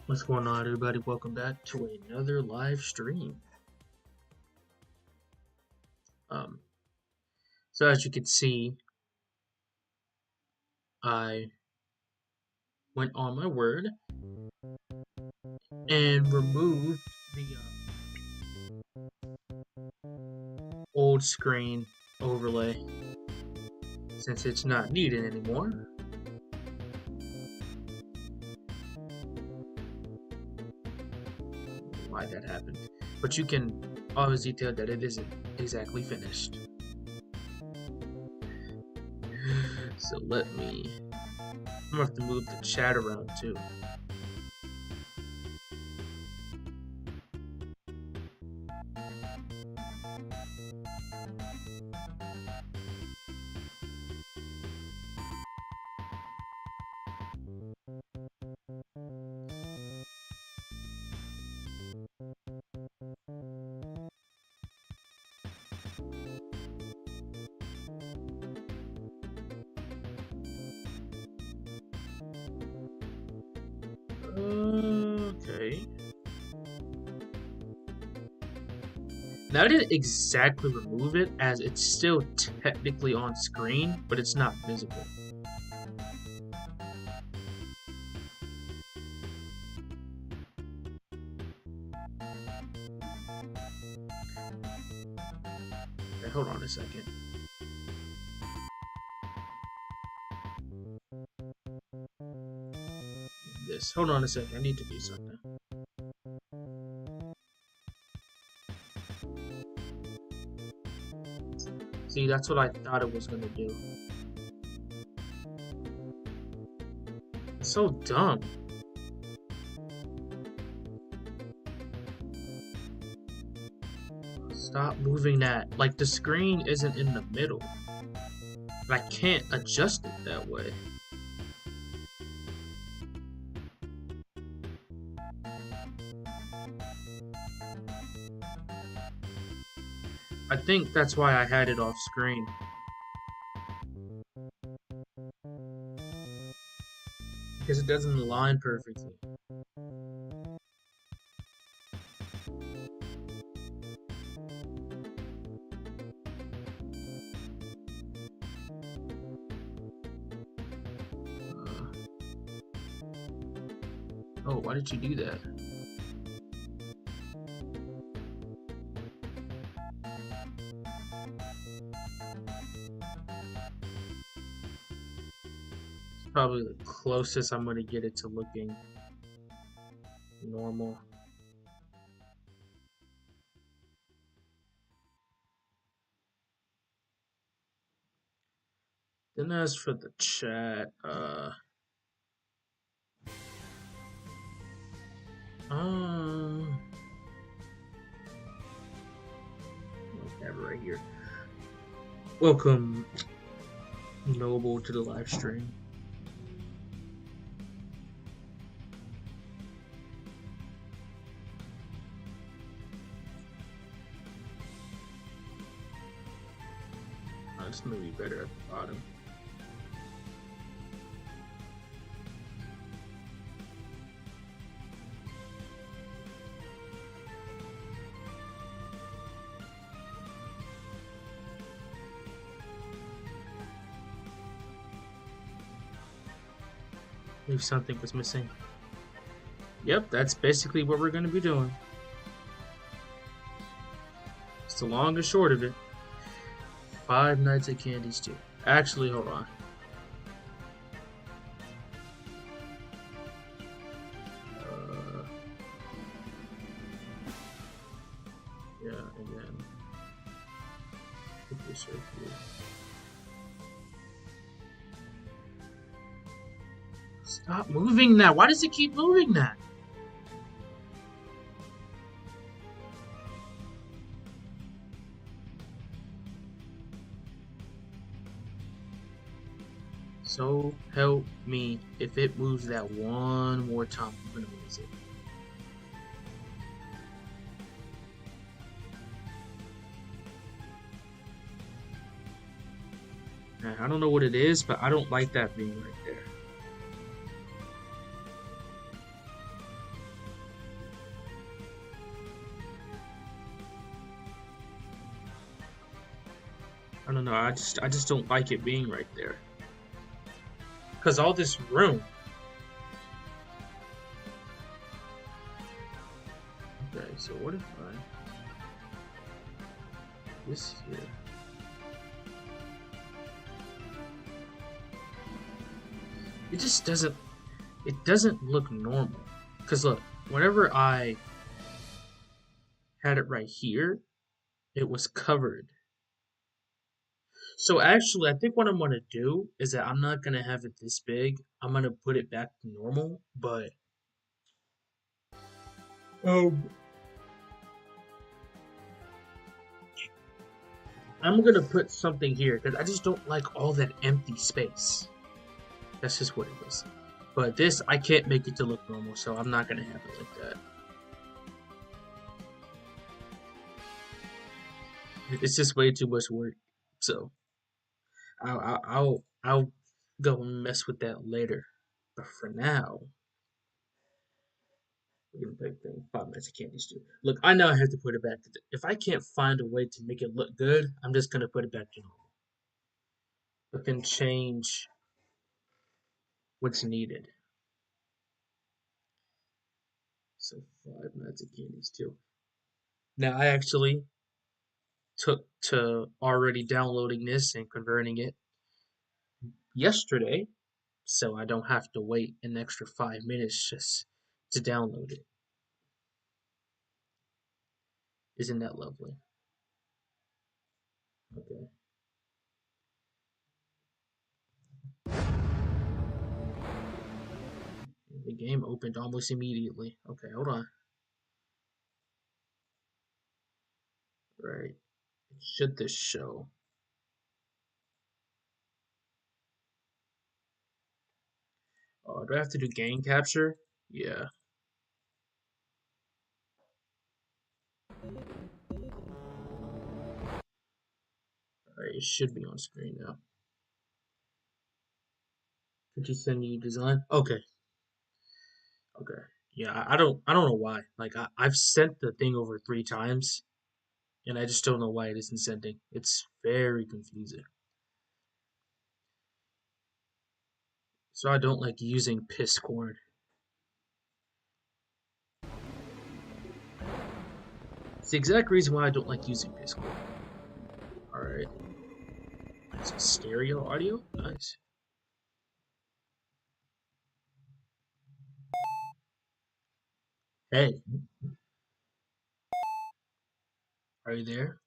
What's going on, everybody? Welcome back to another live stream. So as you can see, I went on my word and removed the old screen overlay since it's not needed anymore. Why that happened, but you can obviously tell that it isn't exactly finished. So I'm gonna have to move the chat around too. Okay. Now I didn't exactly remove it, as it's still technically on screen, but it's not visible. Okay, hold on a second. Hold on a second, I need to do something. See, that's what I thought it was gonna do. It's so dumb. Stop moving that. Like, the screen isn't in the middle. I can't adjust it that way. I think that's why I had it off screen. Because it doesn't align perfectly. Oh, why did you do that? It's probably the closest I'm gonna get it to looking normal. Then as for the chat, right here. Welcome, Noble, to the live stream. It's gonna be better at the bottom. If something was missing. Yep, that's basically what we're gonna be doing. It's the long and short of it. 5 Nights at Candy's 2. Actually, hold on. Yeah, and then put this right here. Stop moving that. Why does it keep moving that? So help me, if it moves that one more time, I'm gonna lose it. I don't know what it is, but I don't like that being right there. I don't know. I just don't like it being right there. Cause all this room. Okay, so what if I this here? It just doesn't. It doesn't look normal. Cause look, whenever I had it right here, it was covered. So actually, I think what I'm gonna do is that I'm not gonna have it this big. I'm gonna put it back to normal, but um, I'm gonna put something here because I just don't like all that empty space. That's just what it is. But this, I can't make it to look normal, so I'm not gonna have it like that. It's just way too much work. So I'll go and mess with that later. But for now, we're gonna take thing 5 minutes of candies too. Look, I know I have to put it back. If I can't find a way to make it look good, I'm just gonna put it back to normal. But then change what's needed. So 5 minutes of candies too. Now I actually took to already downloading this and converting it yesterday, so I don't have to wait an extra 5 minutes just to download it. Isn't that lovely? Okay. The game opened almost immediately. Okay, hold on. Right. Should this show? Oh, do I have to do game capture? Yeah. Alright, it should be on screen now. Could you send me design? Okay. Okay. Yeah, I don't know why. Like I've sent the thing over 3 times and I just don't know why it isn't sending. It's very confusing. So I don't like using Piscord. It's the exact reason why I don't like using Piscord. Alright. It's a stereo audio? Nice. Hey, are you there?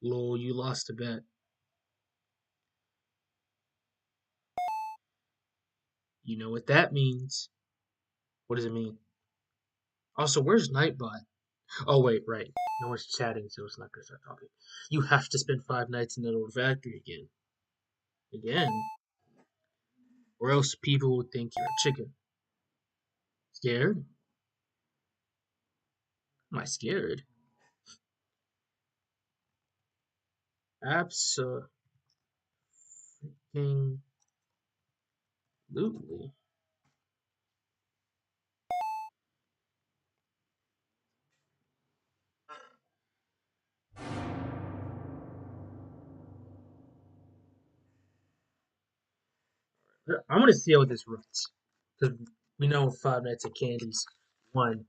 Lol, you lost a bet. You know what that means. What does it mean? Also, where's Nightbot? Oh, wait, right. No one's chatting, so it's not gonna start talking. You have to spend 5 nights in that old factory again. Again? Or else people would think you're a chicken. Scared? Am I scared? Absolutely. I'm gonna see how this runs. Because we know 5 nights at Candy's won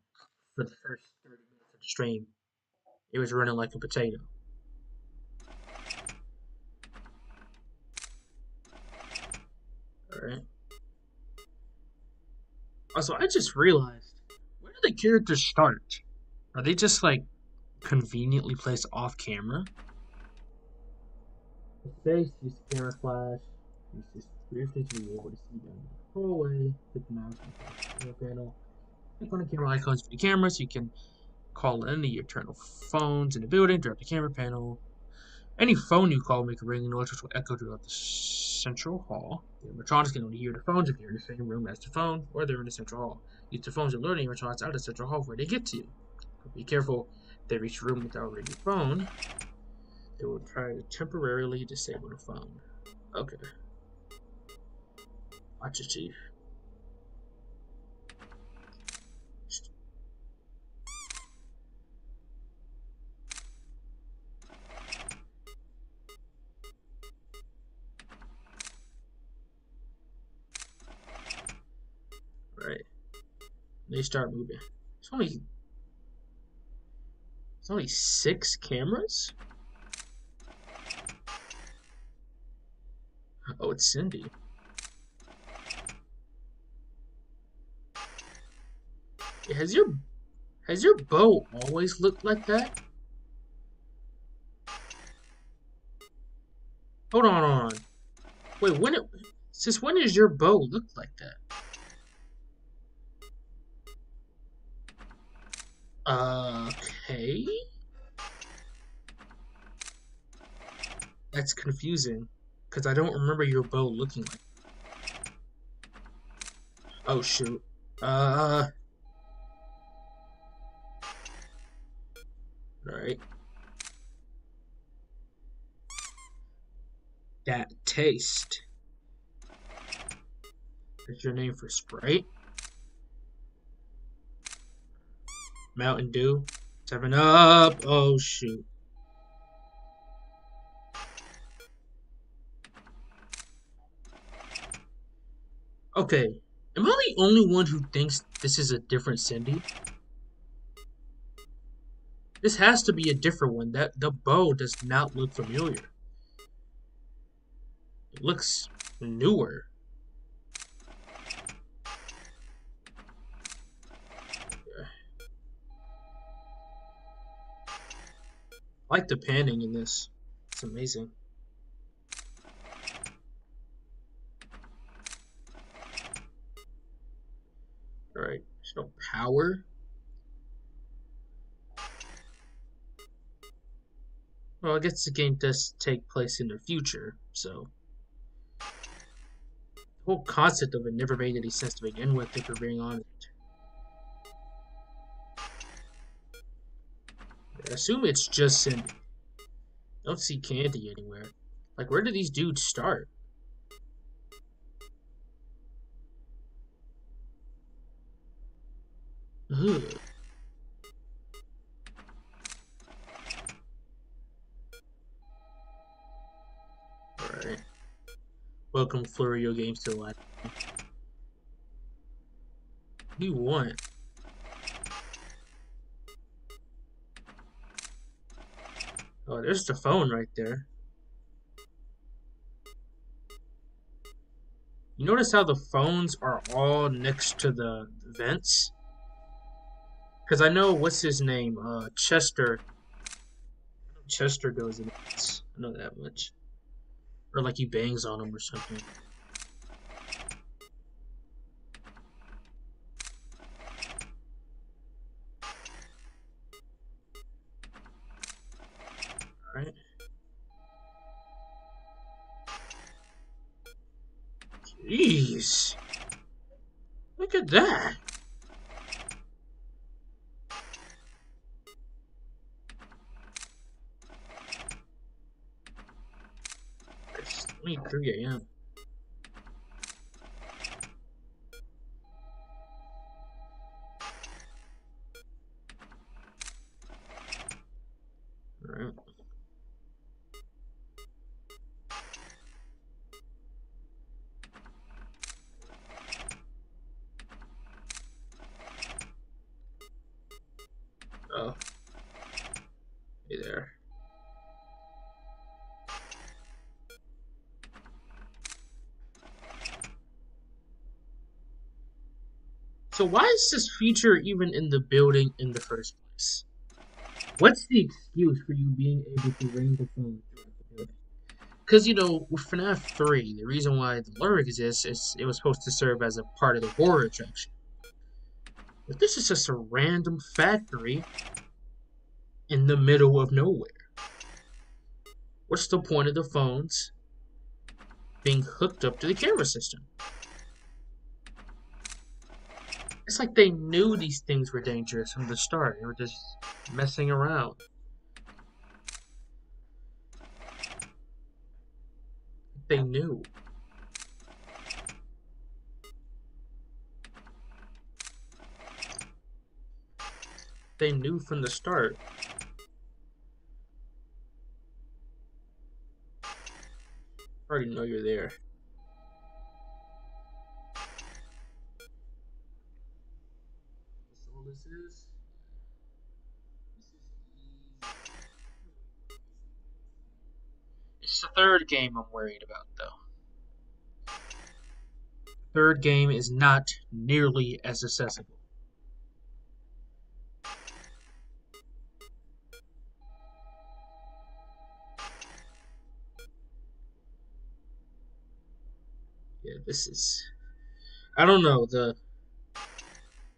for the first 30 minutes of the stream. It was running like a potato. Alright. Also, I just realized, where do the characters start? Are they just like conveniently placed off camera? The face, use the camera flash, use this briefly to be able to see down the control way, hit the mouse on the camera panel. Click on the camera icons for the camera so you can call any of your internal phones in the building, drop the camera panel. Any phone you call will make a ringing noise which will echo throughout the central hall. The animatronics can only hear the phones if they're in the same room as the phone, or they're in the central hall. Use the phones and learning animatronics out of the central hall before they get to you. Be careful if they reach the room without a ringing phone. They will try to temporarily disable the phone. Okay. Watch it, Chief. Alright. They start moving. It's only 6 cameras? Oh, it's Cindy. Has your bow always looked like that? Hold on. Wait, since when does your bow look like that? Okay. That's confusing. Because I don't remember your bow looking like. Oh, shoot. Alright. That taste. That's your name for Sprite? Mountain Dew? 7 Up! Oh, shoot. Okay. Am I the only one who thinks this is a different Cindy? This has to be a different one. The bow does not look familiar. It looks newer. I like the panning in this. It's amazing. Alright, there's no power. Well, I guess the game does take place in the future, so the whole concept of it never made any sense to begin with, if we're being honest. I assume it's just Cindy. I don't see Candy anywhere. Like, where do these dudes start? Ugh. Alright. Welcome, Florio Games, to the live. What do you want? Oh, there's the phone right there. You notice how the phones are all next to the vents? Because I know, what's his name? Chester. Chester goes in vents. I know that much. Or like he bangs on him or something. Alright. Jeez. Look at that. It's only 3 a.m. Alright. Oh. Hey there. So why is this feature even in the building in the first place? What's the excuse for you being able to ring the phone throughout the building? Because, you know, with FNAF 3, the reason why the lure exists is it was supposed to serve as a part of the horror attraction. But this is just a random factory in the middle of nowhere. What's the point of the phones being hooked up to the camera system? It's like they knew these things were dangerous from the start. They were just messing around. They knew. They knew from the start. I already know you're there. this is. This is easy. It's the third game I'm worried about, though. Third game is not nearly as accessible. Yeah, this is. I don't know. The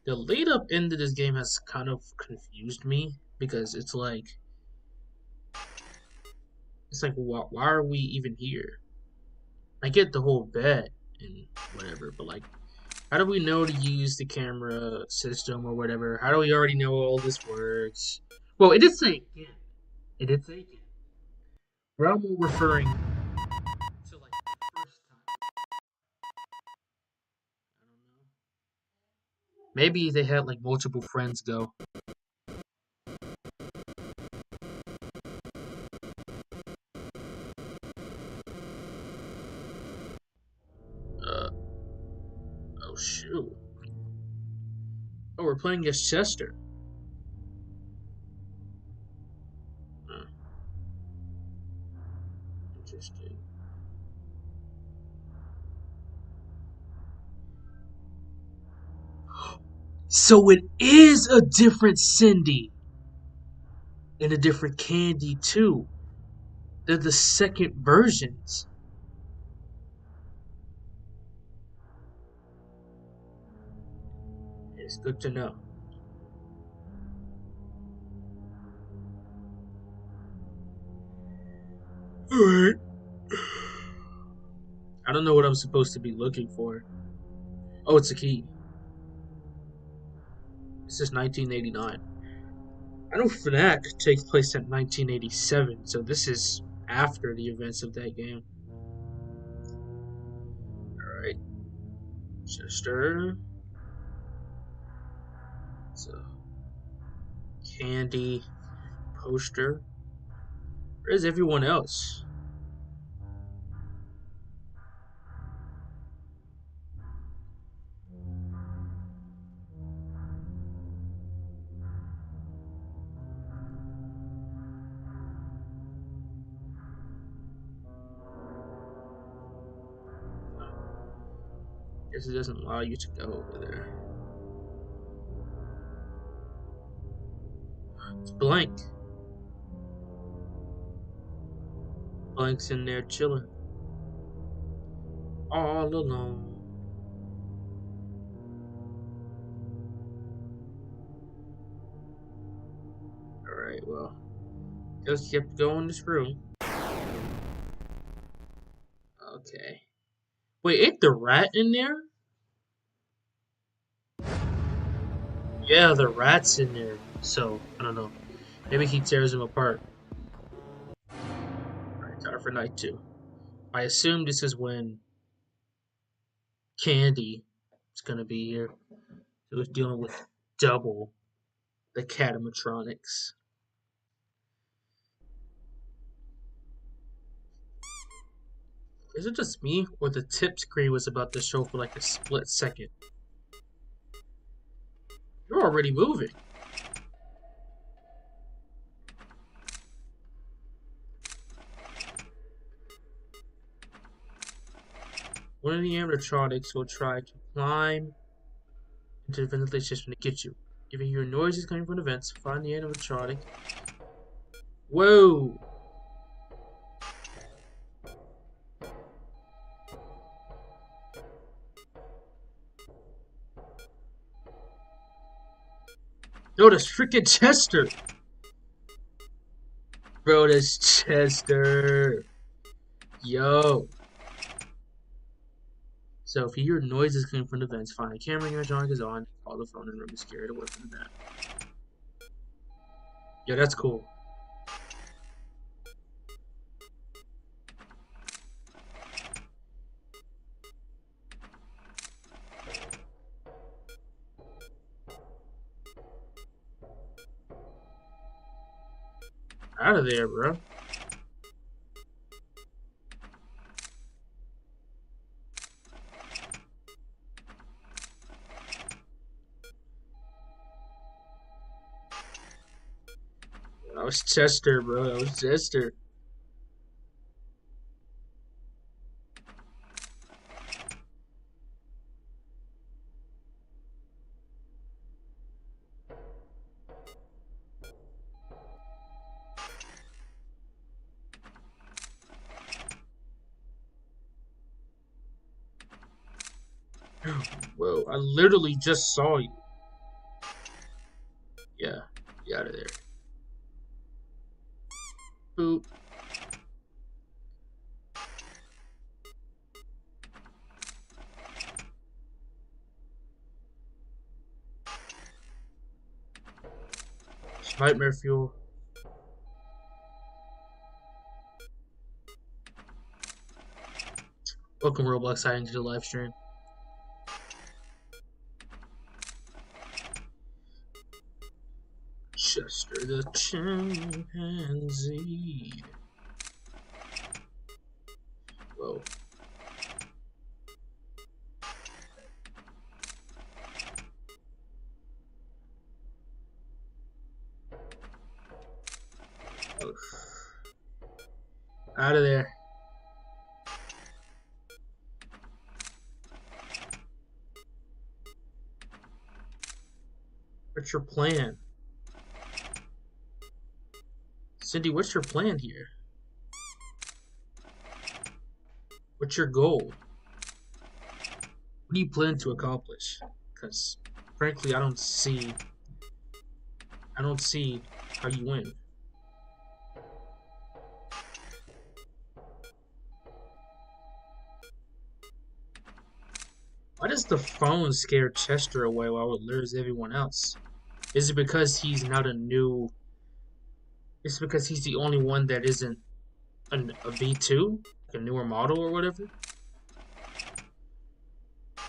lead up into this game has kind of confused me because it's like why are we even here? I get the whole bet and whatever, but like, how do we know to use the camera system or whatever? How do we already know all this works? Well, it did say again. It did say again. But I'm more referring to like the first time. I don't know. Maybe they had like multiple friends go. Uh, oh shoot. Oh, we're playing as Chester. Huh, interesting. So it is a different Cindy and a different Candy too. They're the second versions. It's good to know. Alright. I don't know what I'm supposed to be looking for. Oh, it's a key. This is 1989. I know FNAC takes place in 1987, so this is after the events of that game. Alright. Chester. So, Candy. Poster. Where's everyone else? Guess it doesn't allow you to go over there. It's blank. Blank's in there chilling. All alone. Alright, well. Just kept going this room. Okay. Wait, ain't the rat in there? Yeah, the rat's in there. So, I don't know. Maybe he tears him apart. Alright, time for night 2. I assume this is when Candy is gonna be here. So it's dealing with double the catamatronics. Is it just me, or the tip screen was about to show for like a split second? You're already moving. One of the animatronics will try to climb into the ventilation system to get you. If you hear noises coming from the vents, find the animatronic. Whoa! No, that's freaking Chester! Bro, that's Chester! Yo! So if you hear noises coming from the vents, find a camera animatronic is on, call the phone and room is scared away from that. Yo, that's cool. Out of there, bro. was Chester, bro. That was Chester. Whoa, I literally just saw you. Yeah, get out of there. Boop. It's nightmare fuel. Welcome, Roblox Hiding to the live stream. Chester the chimpanzee. Whoa. Oh. Out of there. What's your plan? Cindy, what's your plan here? What's your goal? What do you plan to accomplish? Because, frankly, I don't see how you win. Why does the phone scare Chester away while it lures everyone else? Is it because he's not a new... Is it because he's the only one that isn't a V2? Like a newer model or whatever? I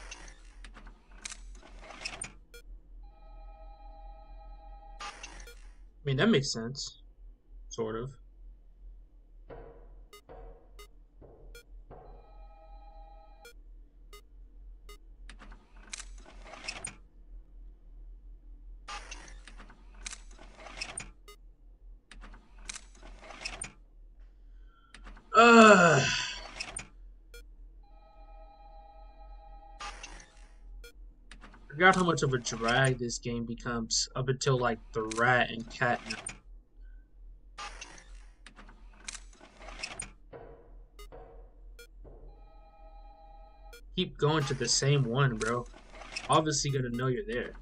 mean, that makes sense. Sort of. Forgot how much of a drag this game becomes up until like the rat and cat. Keep going to the same one, bro. Obviously gonna know you're there.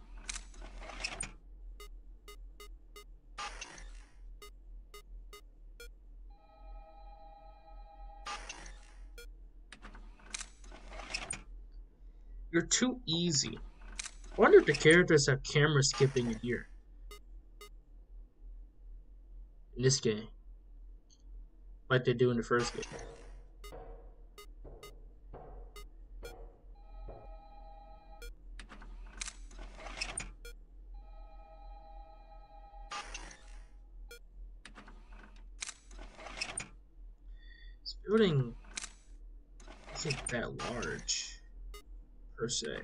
You're too easy. I wonder if the characters have camera skipping in here. In this game. Like they do in the first game. This building isn't that large, per se.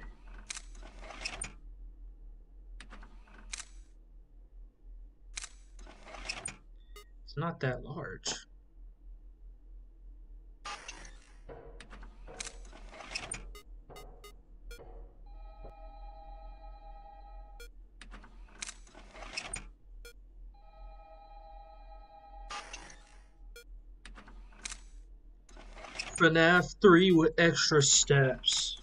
It's not that large. FNAF 3 with extra steps.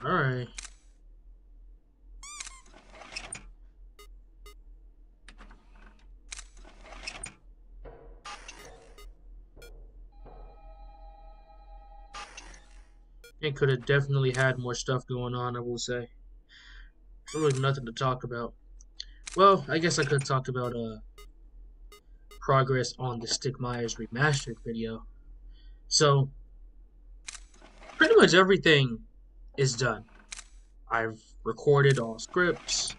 Alright. It could have definitely had more stuff going on, I will say. There's really nothing to talk about. Well, I guess I could talk about progress on the Stick Myers Remastered video. So, pretty much everything is done. I've recorded all scripts.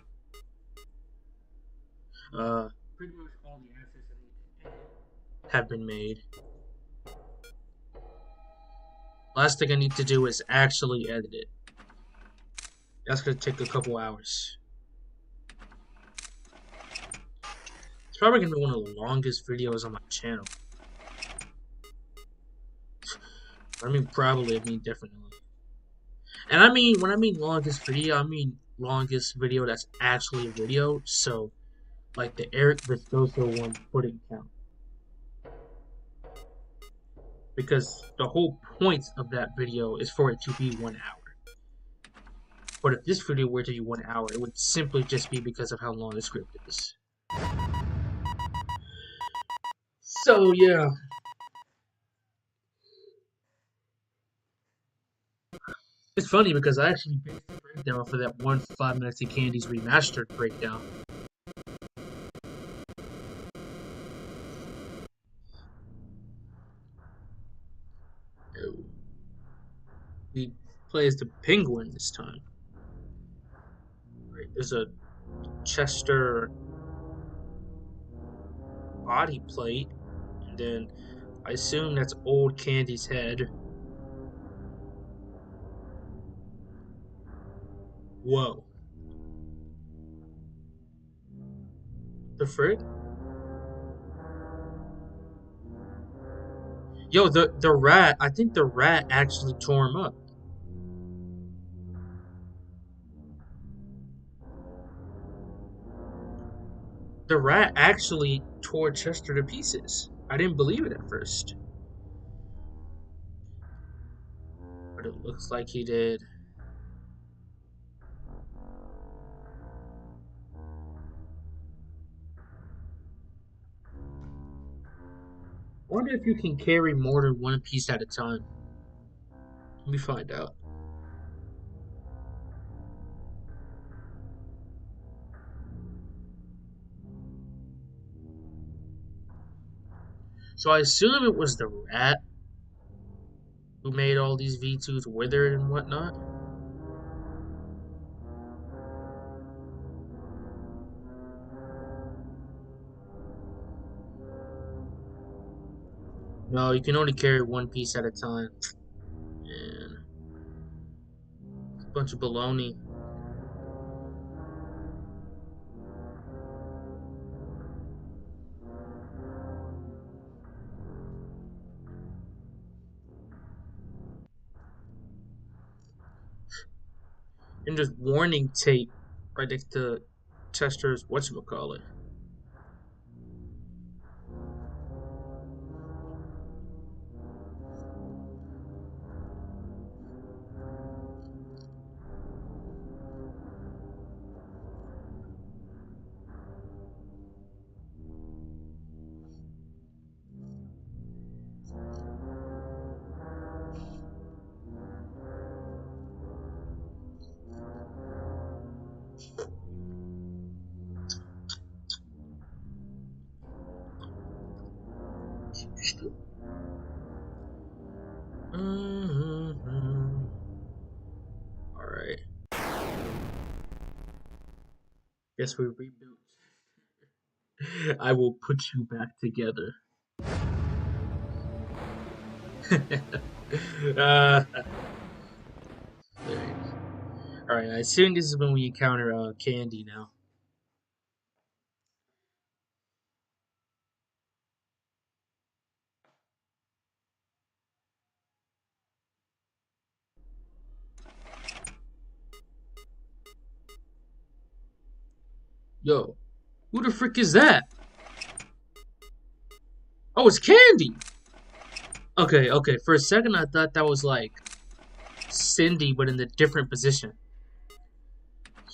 Pretty much all the assets I need to edit have been made. Last thing I need to do is actually edit it. That's gonna take a couple hours. It's probably gonna be one of the longest videos on my channel. I mean, probably. I mean, definitely. And I mean, when I mean longest video, I mean longest video that's actually a video. So, like the Eric Viscoso one wouldn't count. Because the whole point of that video is for it to be 1 hour. But if this video were to be 1 hour, it would simply just be because of how long the script is. So, yeah. It's funny because I actually based the breakdown for that one 5 Minutes of Candy's remastered breakdown. He plays the penguin this time. Right, there's a Chester body plate, and then I assume that's old Candy's head. Whoa. The frick? Yo, the rat, I think the rat actually tore him up. The rat actually tore Chester to pieces. I didn't believe it at first. But it looks like he did. I wonder if you can carry more than one piece at a time. Let me find out. So I assume it was the rat who made all these V2s withered and whatnot. No, you can only carry one piece at a time. Man. It's a bunch of baloney. And just warning tape right next to Chester's whatchamacallit. Alright. Guess we reboot. I will put you back together. uh, Alright, I assume this is when we encounter Candy now. Yo, who the frick is that? Oh, it's Candy! Okay, for a second I thought that was like Cindy, but in a different position.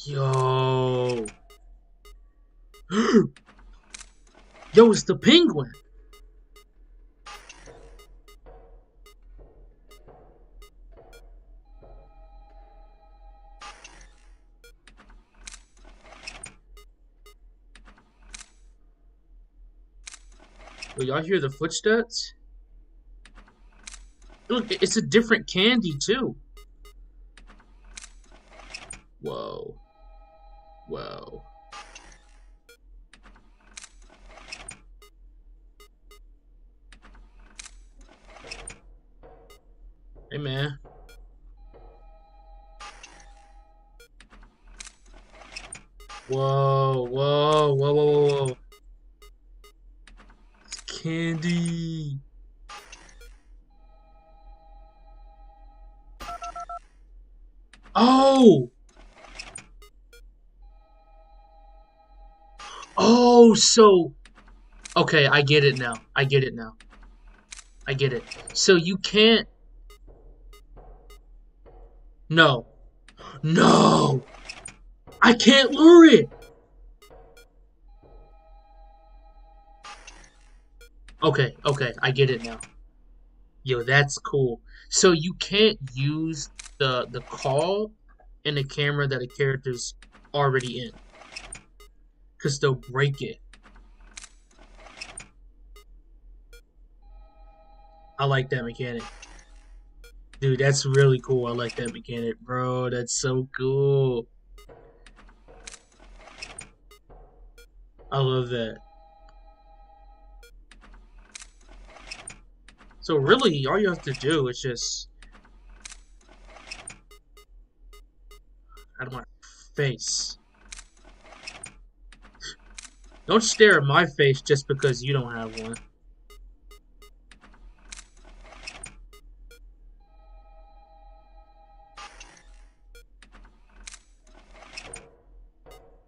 Yo. Yo, it's the penguin! Yo, y'all hear the footsteps? Look, it's a different Candy, too. Whoa. Whoa. Hey, man. Whoa, whoa, whoa, whoa, whoa. It's candy. Oh! Oh, so okay, I get it now. I get it now. I get it. So you can't. No. No! I can't lure it! Okay, okay, I get it now. Yo, that's cool. So you can't use the call in the camera that a character's already in. Because they'll break it. I like that mechanic. Dude, that's really cool. I like that mechanic. Bro, that's so cool. I love that. So really, all you have to do is just out of my face. Don't stare at my face just because you don't have one.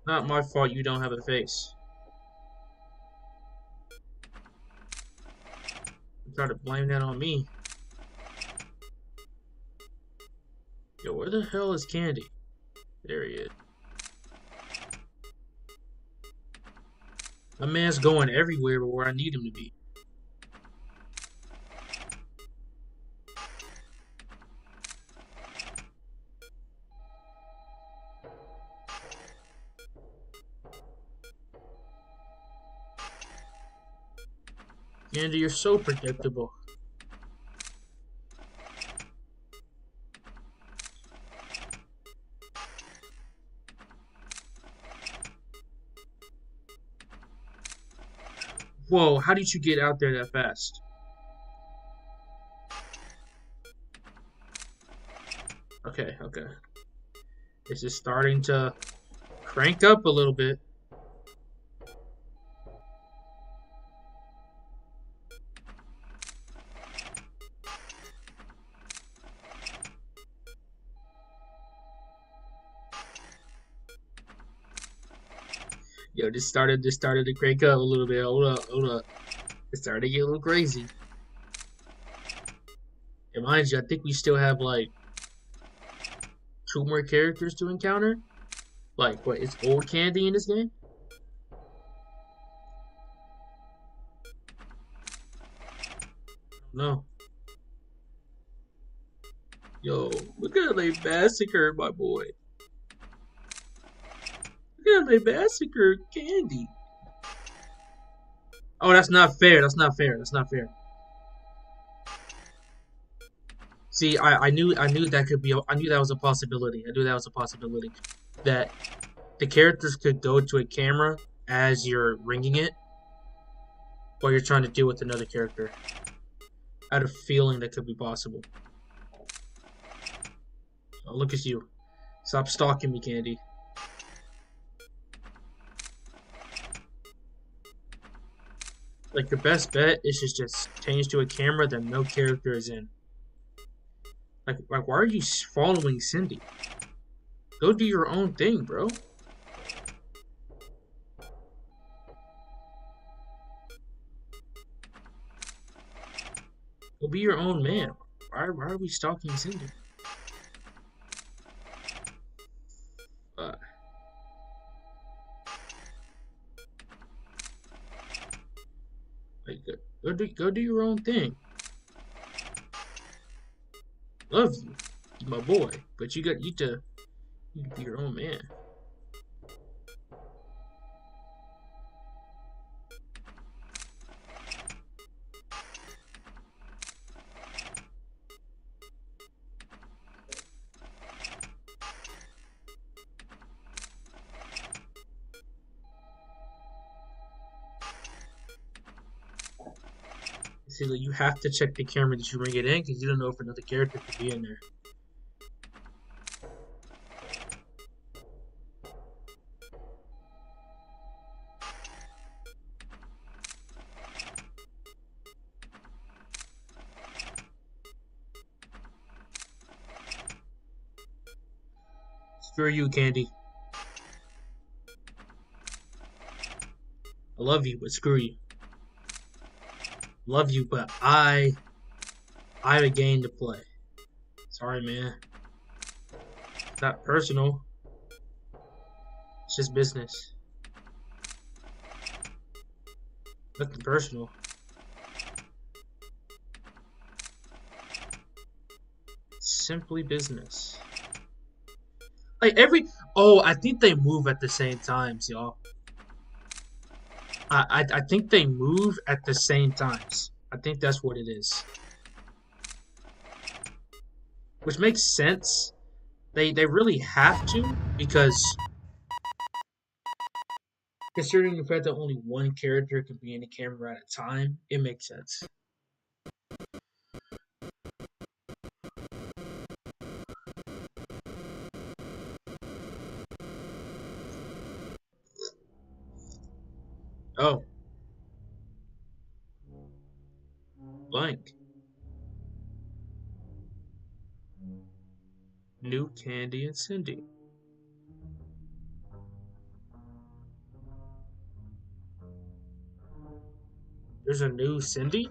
Not my fault you don't have a face. You try to blame that on me. Yo, where the hell is Candy? There he is. My man's going everywhere but where I need him to be. Candy, you're so predictable. Whoa, how did you get out there that fast? Okay, okay. This is starting to crank up a little bit. Yo, this started to crank up a little bit. Hold up, hold up. It started to get a little crazy. And mind you, I think we still have like 2 more characters to encounter. Like, what, is old Candy in this game? No. Yo, look at how they massacred my boy. Look at how they massacred Candy. Oh, that's not fair. That's not fair. That's not fair. See, I knew that could be. I knew that was a possibility. I knew that was a possibility. That the characters could go to a camera as you're ringing it, while you're trying to deal with another character. I had a feeling that could be possible. Oh, look at you. Stop stalking me, Candy. Like, your best bet is just change to a camera that no character is in. Like, why are you following Cindy? Go do your own thing, bro. Go be your own man. Why are we stalking Cindy? Like, go do your own thing. Love you, my boy, but you to be your own man. See, like, you have to check the camera that you bring it in because you don't know if another character could be in there. Screw you, Candy. I love you, but screw you. Love you, but I have a game to play. Sorry, man. It's not personal. It's just business. Nothing personal. Simply business. Like I think they move at the same times, y'all. I think they move at the same times. I think that's what it is. Which makes sense. They really have to, because considering the fact that only one character can be in the camera at a time, it makes sense. Oh. Blank. New Candy and Cindy. There's a new Cindy?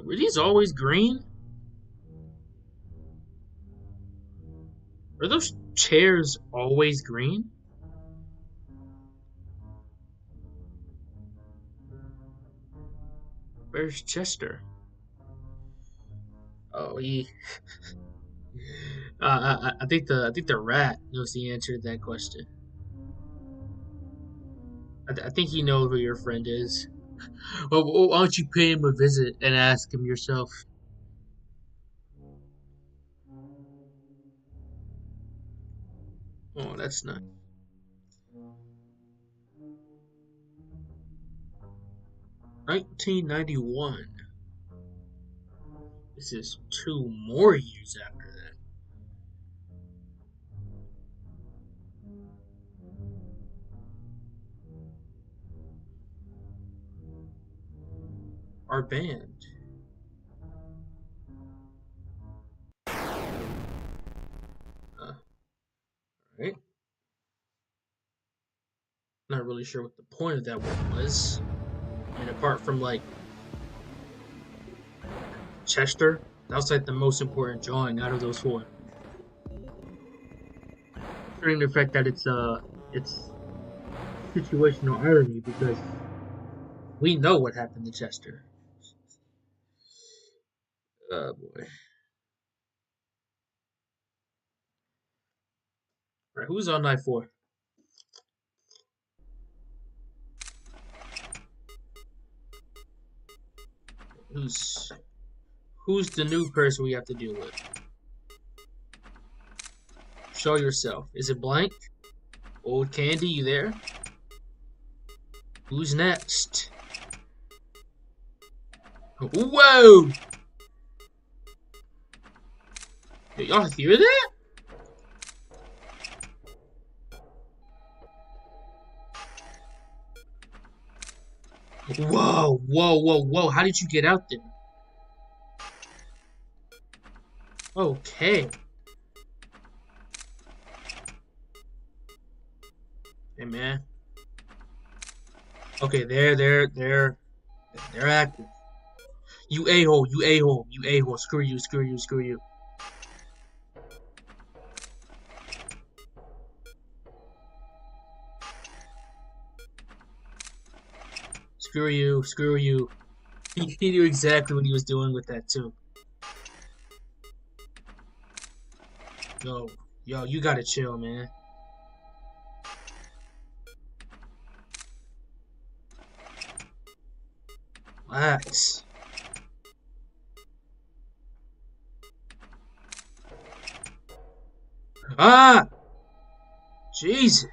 Were these always green? Are those chairs always green? Where's Chester? Oh, he. I think the rat knows the answer to that question. I think he knows who your friend is. Well, why don't you pay him a visit and ask him yourself? Oh, that's nice. 1991. This is 2 more years after that. Our band. Right? Not really sure what the point of that one was. I mean, apart from like Chester, that was like the most important drawing out of those 4. Considering the fact that it's situational irony, because we know what happened to Chester. Oh boy. Right, who's on night 4? Who's the new person we have to deal with? Show yourself. Is it Blank? Old Candy, you there? Who's next? Whoa! Did y'all hear that? Whoa, whoa, whoa, whoa. How did you get out there? Okay. Hey, man. Okay, they're active. You a-hole, you a-hole, you a-hole. Screw you, screw you, screw you. Screw you, screw you. He knew exactly what he was doing with that, too. Yo, you gotta chill, man. Relax. Ah! Jesus.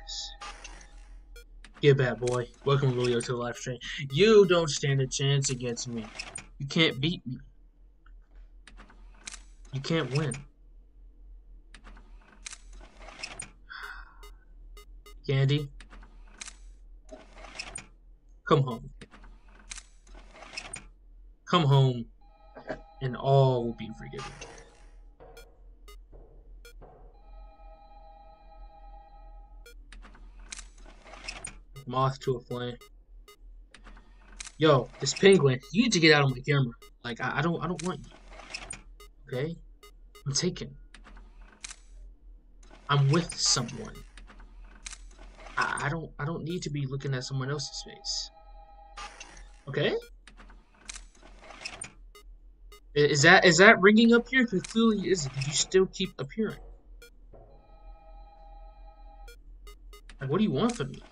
Get back, boy. Welcome, Julio, to the live stream. You don't stand a chance against me. You can't beat me. You can't win. Candy, come home. Come home, and all will be forgiven. Moth to a flame. Yo, this penguin, you need to get out of my camera. Like I don't want you. Okay? I'm taken. I'm with someone. I don't need to be looking at someone else's face. Okay? Is that ringing up here? Because clearly it isn't. You still keep appearing. Like, what do you want from me?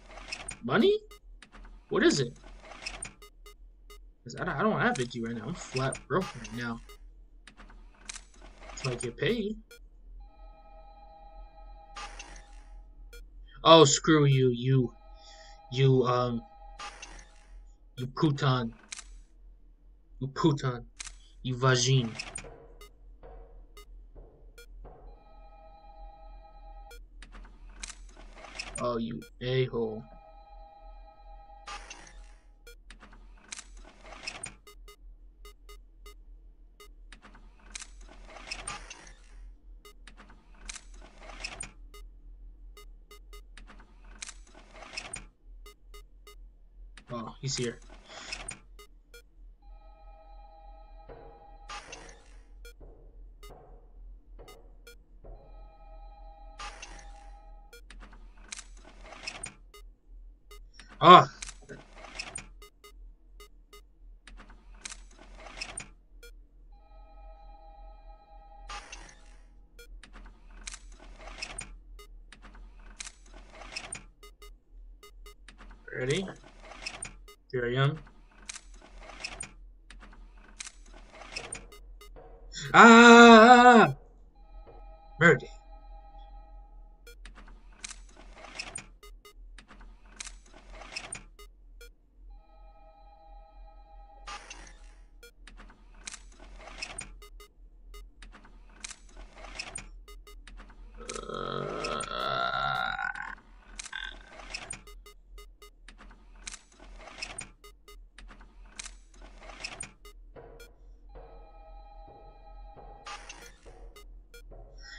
Money? What is it? Because I don't have it right now. I'm flat broke right now. So I get paid. Oh, screw you, you putan. You putan. You vagine. Oh, you a-hole. Oh, he's here. Ah. Ready? Here I am. Ah! Murder.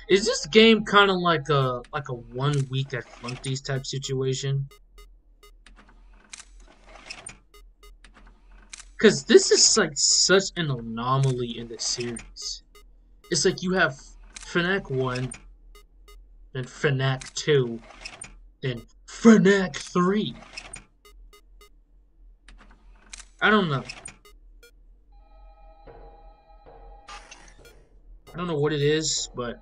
Is this game kind of like a 1 week at Flunkies type situation? Because this is like such an anomaly in the series. It's like you have FNAC 1, then FNAC 2, then FNAC 3. I don't know. I don't know what it is, but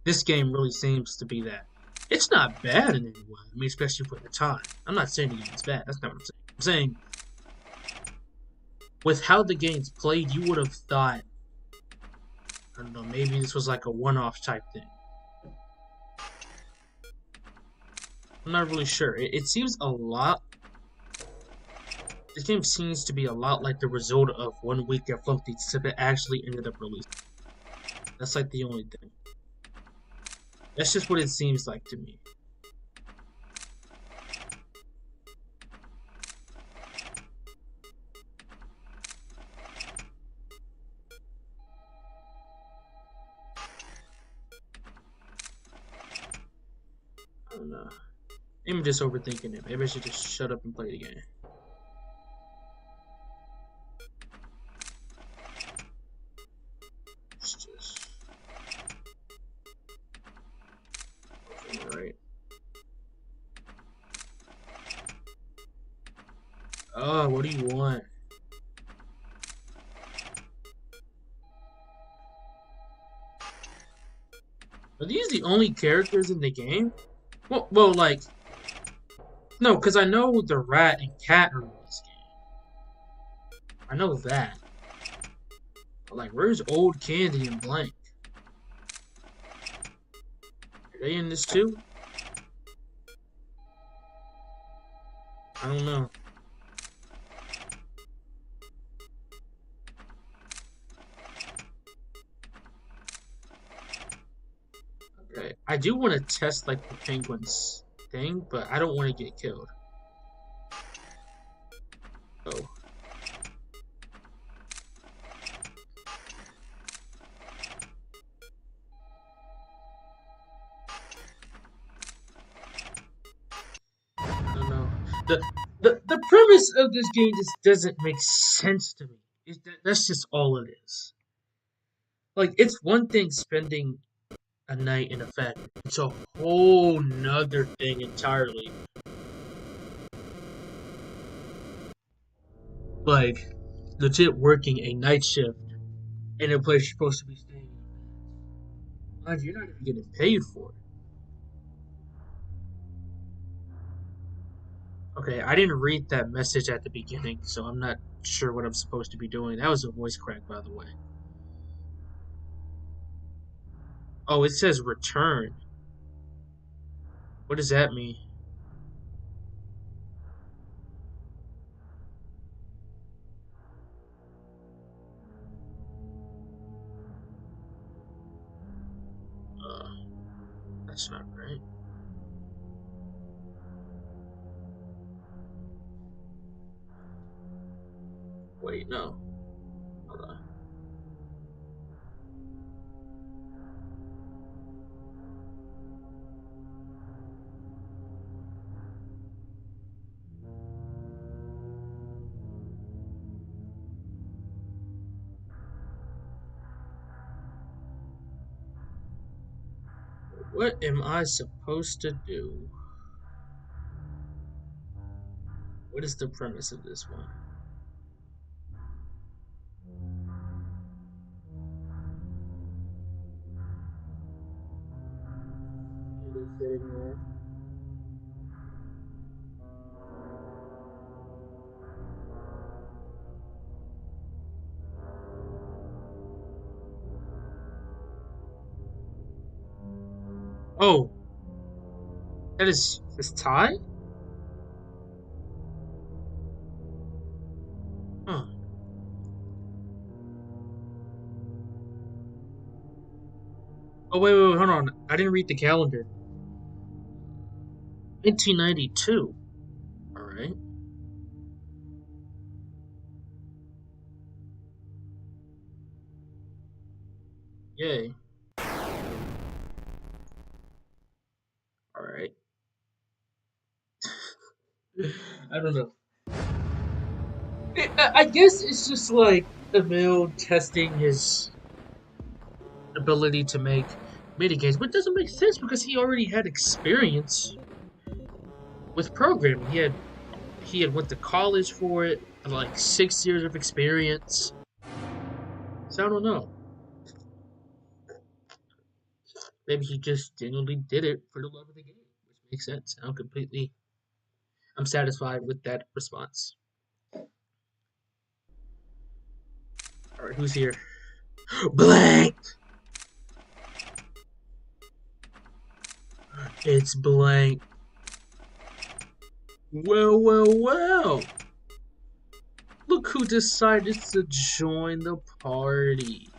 this game really seems to be that. It's not bad in any way. I mean, especially for the time. I'm not saying the game's bad. That's not what I'm saying. I'm saying, with how the game's played, you would have thought, I don't know, maybe this was like a one-off type thing. I'm not really sure. It seems a lot. This game seems to be a lot like the result of 1 week at Flumpty, except it actually ended up releasing. That's like the only thing. That's just what it seems like to me. I don't know. Maybe I'm just overthinking it. Maybe I should just shut up and play the game. It's just... Alright. Oh, what do you want? Are these the only characters in the game? Well, like... No, because I know the rat and cat are in this game. I know that. But like, where's Old Candy and Blank? Are they in this too? I don't know. Okay. I do want to test like the penguins thing, but I don't want to get killed. Oh. The premise of this game just doesn't make sense to me. That's just all it is. Like, it's one thing spending a night in a factory. It's a whole nother thing entirely. Like, legit working a night shift in a place you're supposed to be staying. Mind you, you're not even getting paid for it. Okay, I didn't read that message at the beginning, so I'm not sure what I'm supposed to be doing. That was a voice crack, by the way. Oh, it says return. What does that mean? Uh, that's not right. Wait, no. Hold on. What am I supposed to do? What is the premise of this one? Sitting there. Oh, that is this Ty? Huh. Oh wait, hold on. I didn't read the calendar. 1992. All right. Yay. All right. I don't know. I guess it's just like Emil testing his ability to make minigames, but it doesn't make sense because he already had experience with programming. He had went to college for it, and like 6 years of experience. So I don't know. Maybe he just genuinely did it for the love of the game, which makes sense. I'm satisfied with that response. All right, who's here? Blank. It's blank. Well, well, well. Look who decided to join the party.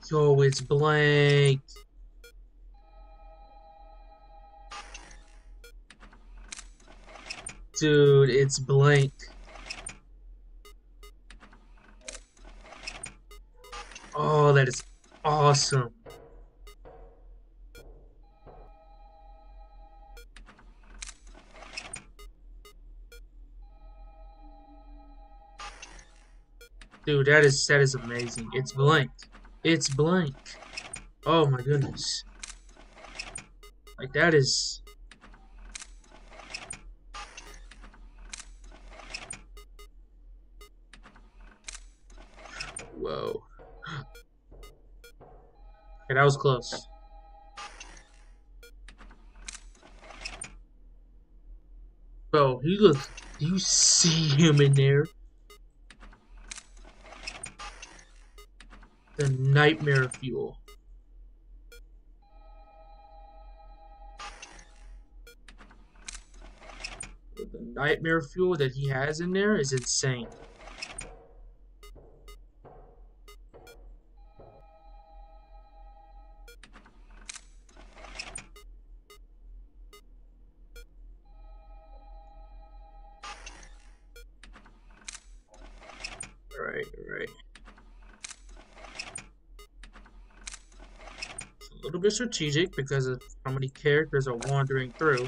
Yo, it's blank. Dude, it's blank. Oh, that is awesome. Dude, that is amazing. It's blank. It's blank. Oh my goodness. Like that is whoa. Okay, that was close. Bro, he looks. Do you see him in there? The nightmare fuel. The nightmare fuel that he has in there is insane. Right. It's a little bit strategic because of how many characters are wandering through.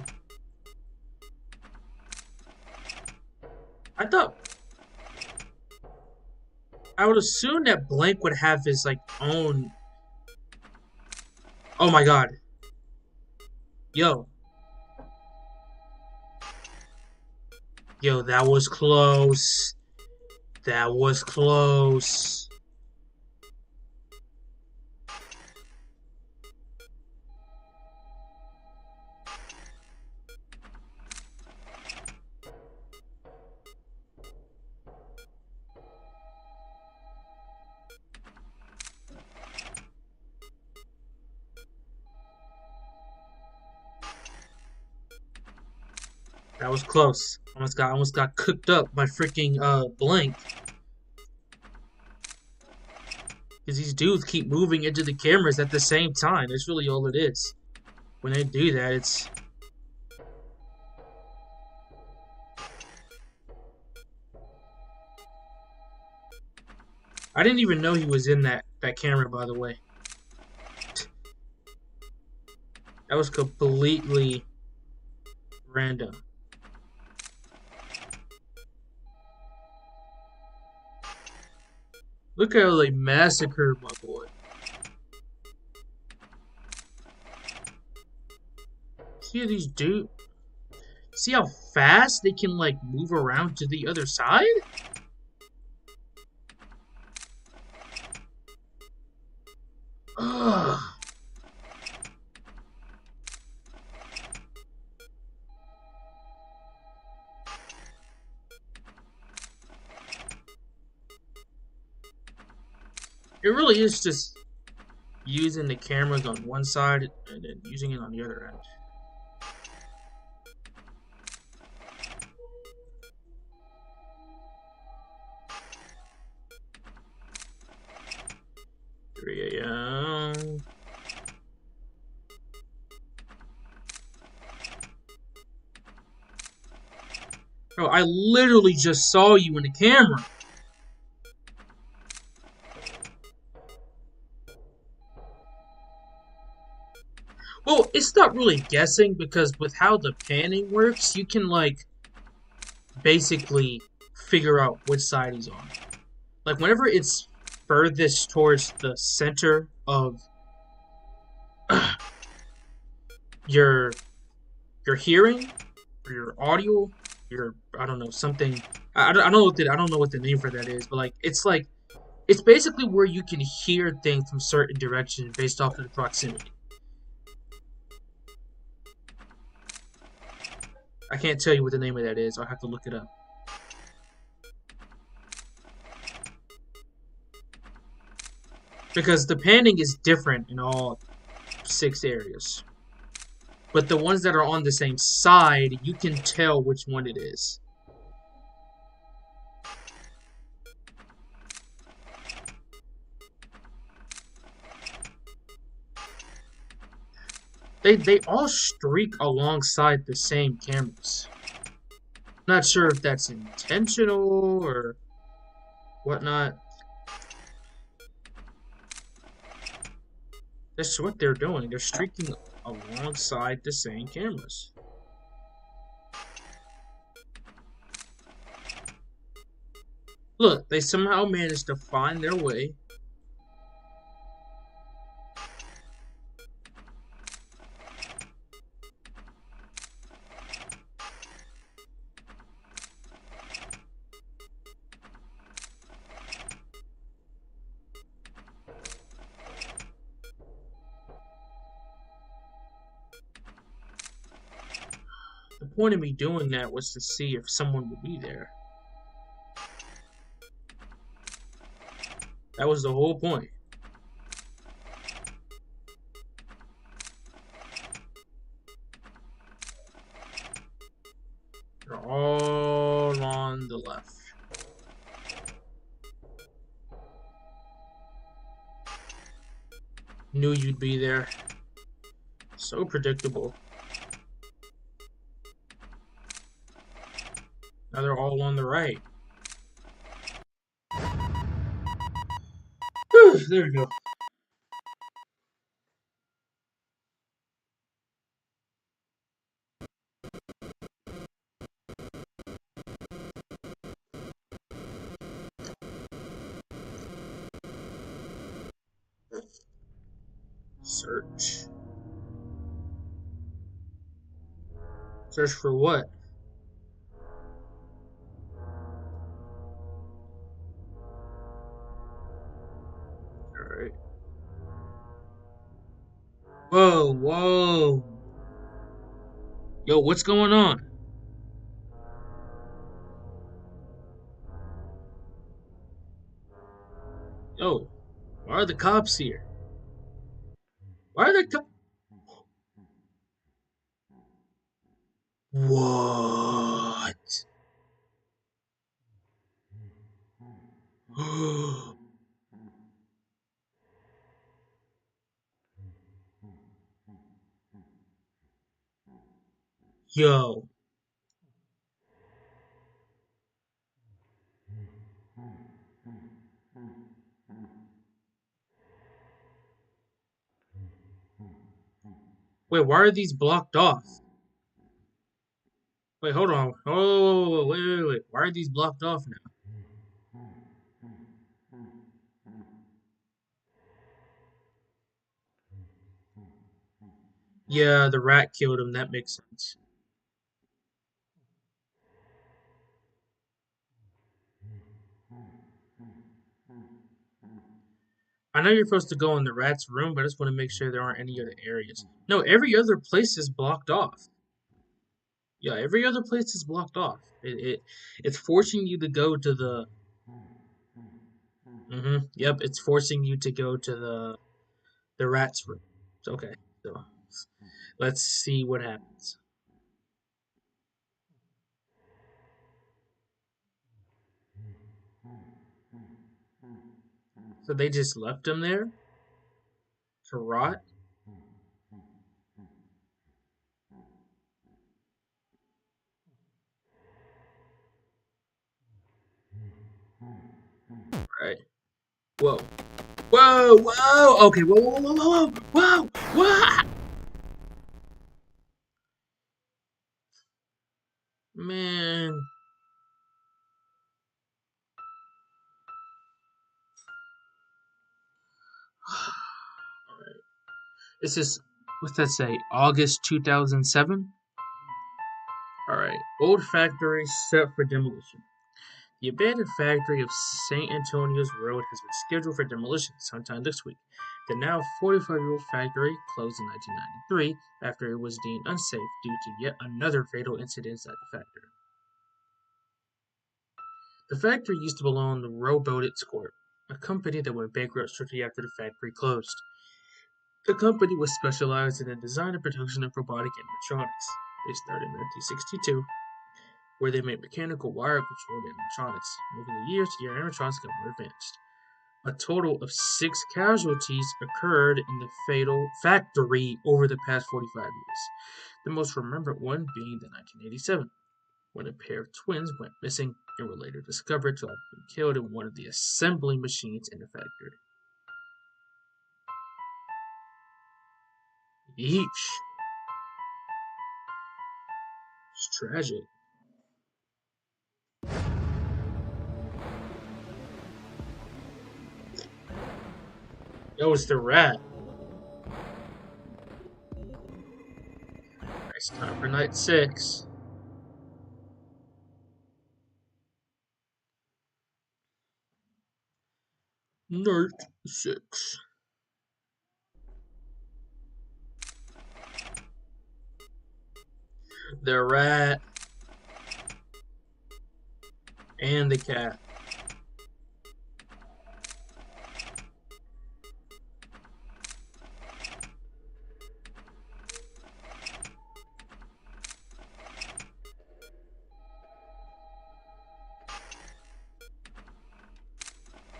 I would assume that Blank would have his like own. Oh my god. Yo. Yo, that was close. That was close. That was close. Almost got cooked up by freaking Blank. Because these dudes keep moving into the cameras at the same time. That's really all it is. When they do that, it's... I didn't even know he was in that camera, by the way. That was completely random. Look how they massacred my boy. See these dudes? See how fast they can like move around to the other side? Ugh. It really is just using the cameras on one side and then using it on the other end. Yeah. Bro, I literally just saw you in the camera. Well, it's not really guessing because with how the panning works, you can like basically figure out which side he's on. Like whenever it's furthest towards the center of your hearing or your audio, your I don't know something. I don't know what the name for that is, but it's basically where you can hear things from certain directions based off of the proximity. I can't tell you what the name of that is. I'll have to look it up. Because the panning is different in all 6 areas. But the ones that are on the same side, you can tell which one it is. They all streak alongside the same cameras. Not sure if that's intentional or whatnot. That's what they're doing. They're streaking alongside the same cameras. Look, they somehow managed to find their way. The point of me doing that was to see if someone would be there. That was the whole point. They're all on the left. Knew you'd be there. So predictable. Now they're all on the right. There we go. Search. Search for what? Alright. Whoa, whoa. Yo, what's going on? Yo, why are the cops here? Why are the cops? What? Yo. Wait, why are these blocked off? Wait, hold on. Oh, wait. Why are these blocked off now? Yeah, the rat killed him. That makes sense. I know you're supposed to go in the rat's room, but I just want to make sure there aren't any other areas. No, every other place is blocked off. Yeah, every other place is blocked off. It's forcing you to go to the. Yep, it's forcing you to go to the rat's room. Okay, so let's see what happens. So they just left him there to rot. Right. Whoa. Whoa, whoa. Okay, whoa. Man. Alright. This is, what's that say? August 2007? Alright. Old factory set for demolition. The abandoned factory of St. Antonio's Road has been scheduled for demolition sometime this week. The now 45-year-old factory closed in 1993 after it was deemed unsafe due to yet another fatal incident inside the factory. The factory used to belong to Robotics Corp., a company that went bankrupt shortly after the factory closed. The company was specialized in the design and production of robotic animatronics. They started in 1962, where they made mechanical wire-controlled animatronics. Over the years, the animatronics got more advanced. A total of 6 casualties occurred in the fatal factory over the past 45 years. The most remembered one being the 1987, when a pair of twins went missing and were later discovered to have been killed in one of the assembly machines in the factory. Yeesh. It's tragic. Yo, it's the rat. It's time for night 6. Night 6. The rat and the cat.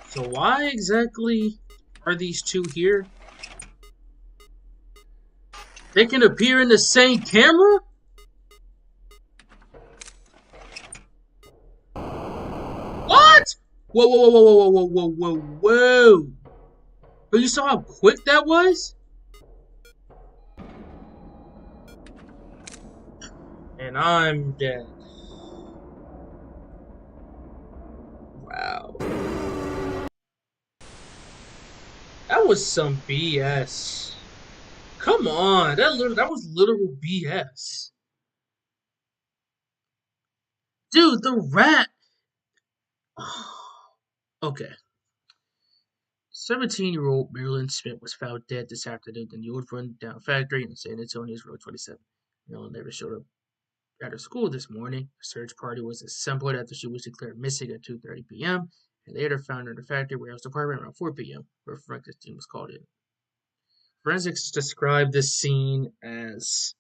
So why exactly are these two here? They can appear in the same camera? What? Whoa. But you saw how quick that was? And I'm dead. Wow. That was some BS. Come on, that was literal BS. Dude, the rat. Okay. 17-year-old Marilyn Smith was found dead this afternoon in the old run-down factory in San Antonio's Road 27. Marilyn never showed up at her school this morning. A search party was assembled after she was declared missing at 2:30 p.m. and later found in the factory warehouse department around 4 p.m., where a forensics team was called in. Forensics described this scene as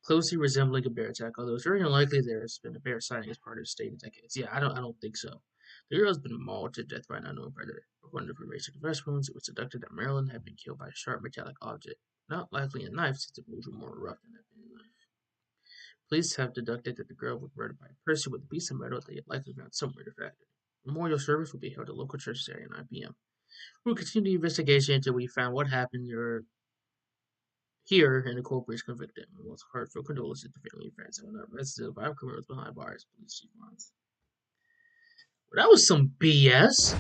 closely resembling a bear attack, although it's very unlikely there has been a bear sighting as part of the state in decades. Yeah, I don't think so. The girl has been mauled to death by an unknown predator. According to information of rest wounds, it was deducted that Marilyn had been killed by a sharp metallic object, not likely a knife since the wounds were more rough than a knife. Police have deducted that the girl was murdered by a person with a piece of metal that they had likely found somewhere in the factory. Memorial service will be held at local church Saturday at 9 p.m. We will continue the investigation until we find what happened here and the corporate's convicted. We want heartfelt condolences to family and friends and not arrested of five criminals behind bars, police chief Mons. Well, that was some BS.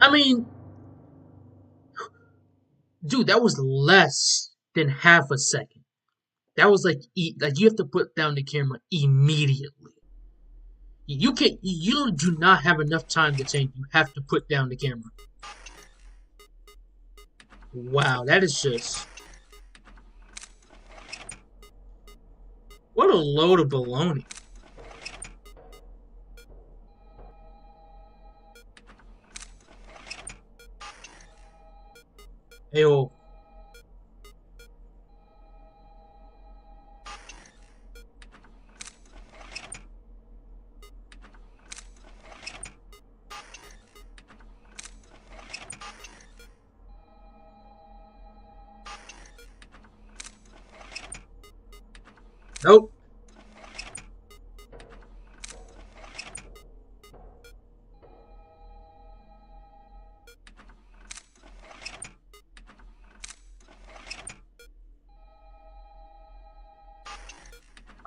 I mean, dude, that was less than half a second. That was like you have to put down the camera immediately. You can't. You do not have enough time to change. You have to put down the camera. Wow, that is just what a load of baloney. Ayo. Nope.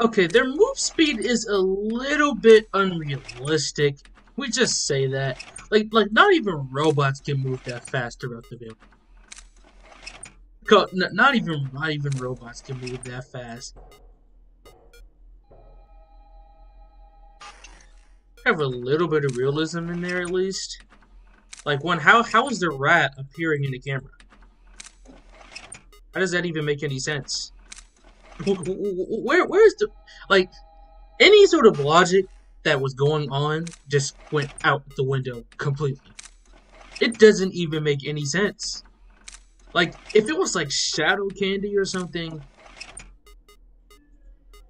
Okay, their move speed is a little bit unrealistic. We just say that. Like not even robots can move that fast throughout the game. Not even robots can move that fast. Have a little bit of realism in there at least. Like how is the rat appearing in the camera? How does that even make any sense? Where's the like any sort of logic that was going on just went out the window completely. It doesn't even make any sense. Like if it was like shadow candy or something,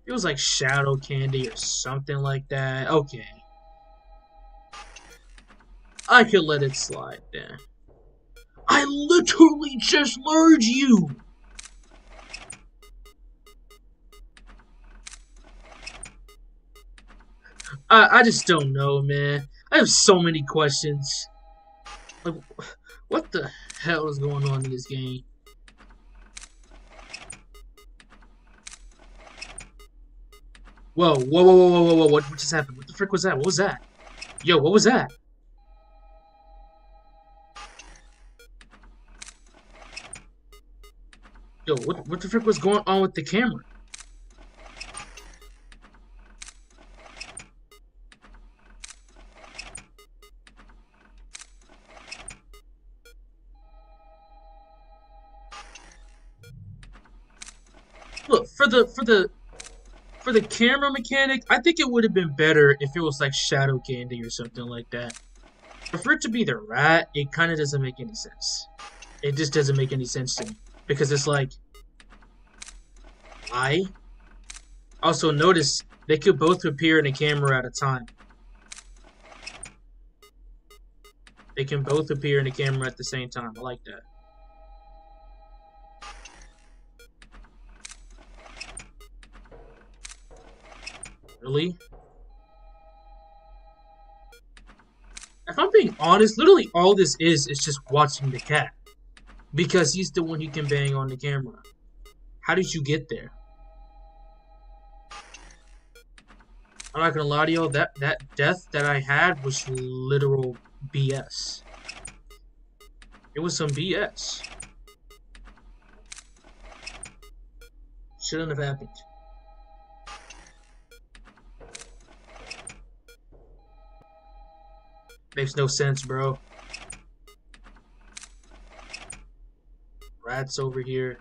it was like shadow candy or something like that. Okay, I could let it slide there. I literally just lured you. I just don't know, man. I have so many questions. Like, what the hell is going on in this game? Whoa! What just happened? What the frick was that? What was that? Yo, what was that? Yo, what the frick was going on with the camera? Look, for the camera mechanic, I think it would have been better if it was like shadow candy or something like that. But for it to be the rat, it kind of doesn't make any sense. It just doesn't make any sense to me because it's like, why? Also, notice they could both appear in the camera at a time. They can both appear in the camera at the same time. I like that. Really? If I'm being honest, literally all this is just watching the cat. Because he's the one who can bang on the camera. How did you get there? I'm not gonna lie to you, that death that I had was literal BS. It was some BS. Shouldn't have happened. Makes no sense, bro. Rats over here.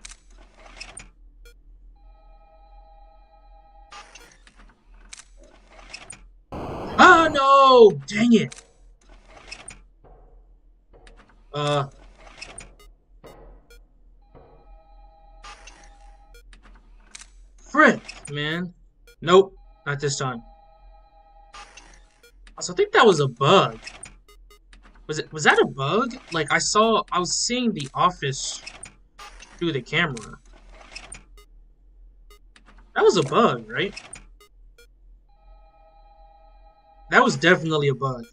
Ah, no! Dang it! Frick, man. Nope, not this time. Also, I think that was a bug. Was that a bug? Like, I was seeing the office through the camera. That was a bug, right? That was definitely a bug.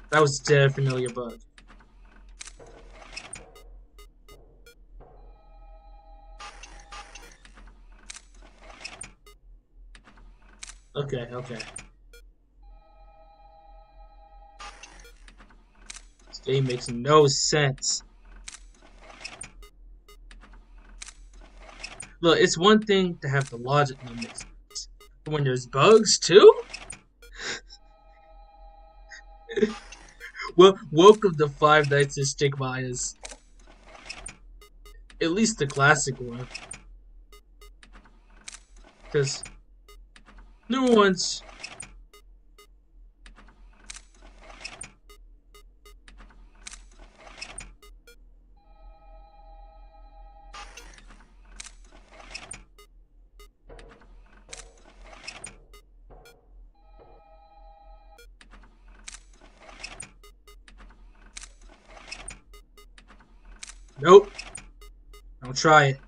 That was definitely a bug. Okay, okay. This game makes no sense. Look, it's one thing to have the logic that makes sense. But when there's bugs too? Well, welcome to Five Nights at Stigma's. At least the classic one. Because new ones. Nope. Don't try it.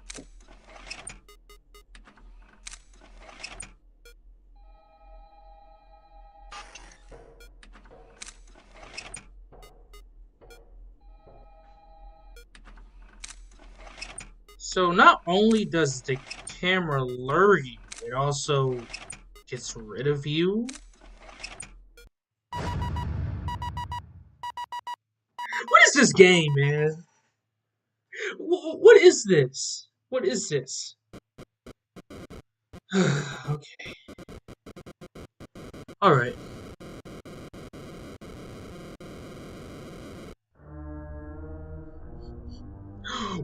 So not only does the camera lure you, it also gets rid of you. What is this game, man? What is this? What is this? Okay. Alright.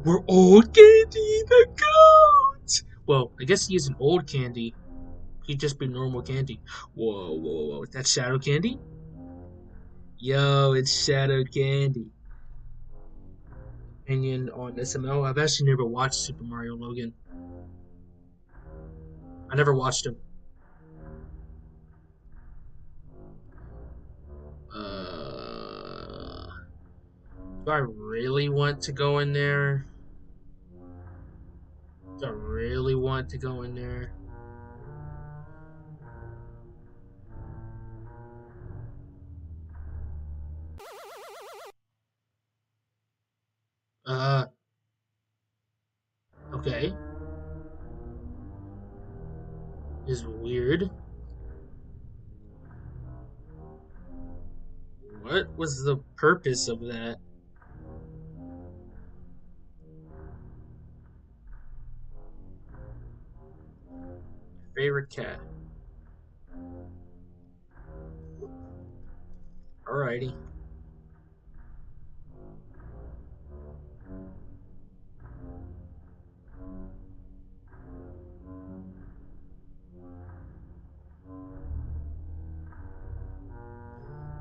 We're old Candy the goat! Well, I guess he isn't old Candy. He'd just be normal Candy. Whoa, whoa, whoa. Is that Shadow Candy? Yo, it's Shadow Candy. Opinion on SML. I've actually never watched Super Mario Logan. I never watched him. Do I really want to go in there? Do I really want to go in there? Okay. Is weird. What was the purpose of that? Favorite cat. Alrighty.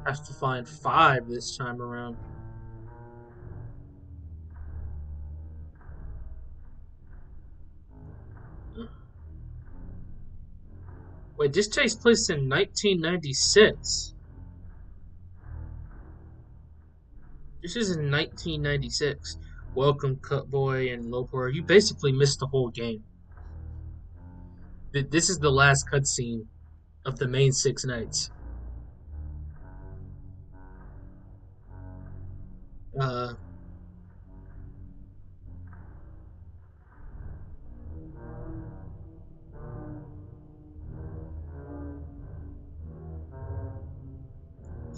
Have to find 5 this time around. Wait, this takes place in 1996. This is in 1996. Welcome, Cutboy and Lopor. You basically missed the whole game. This is the last cutscene of the main 6 nights. Uh,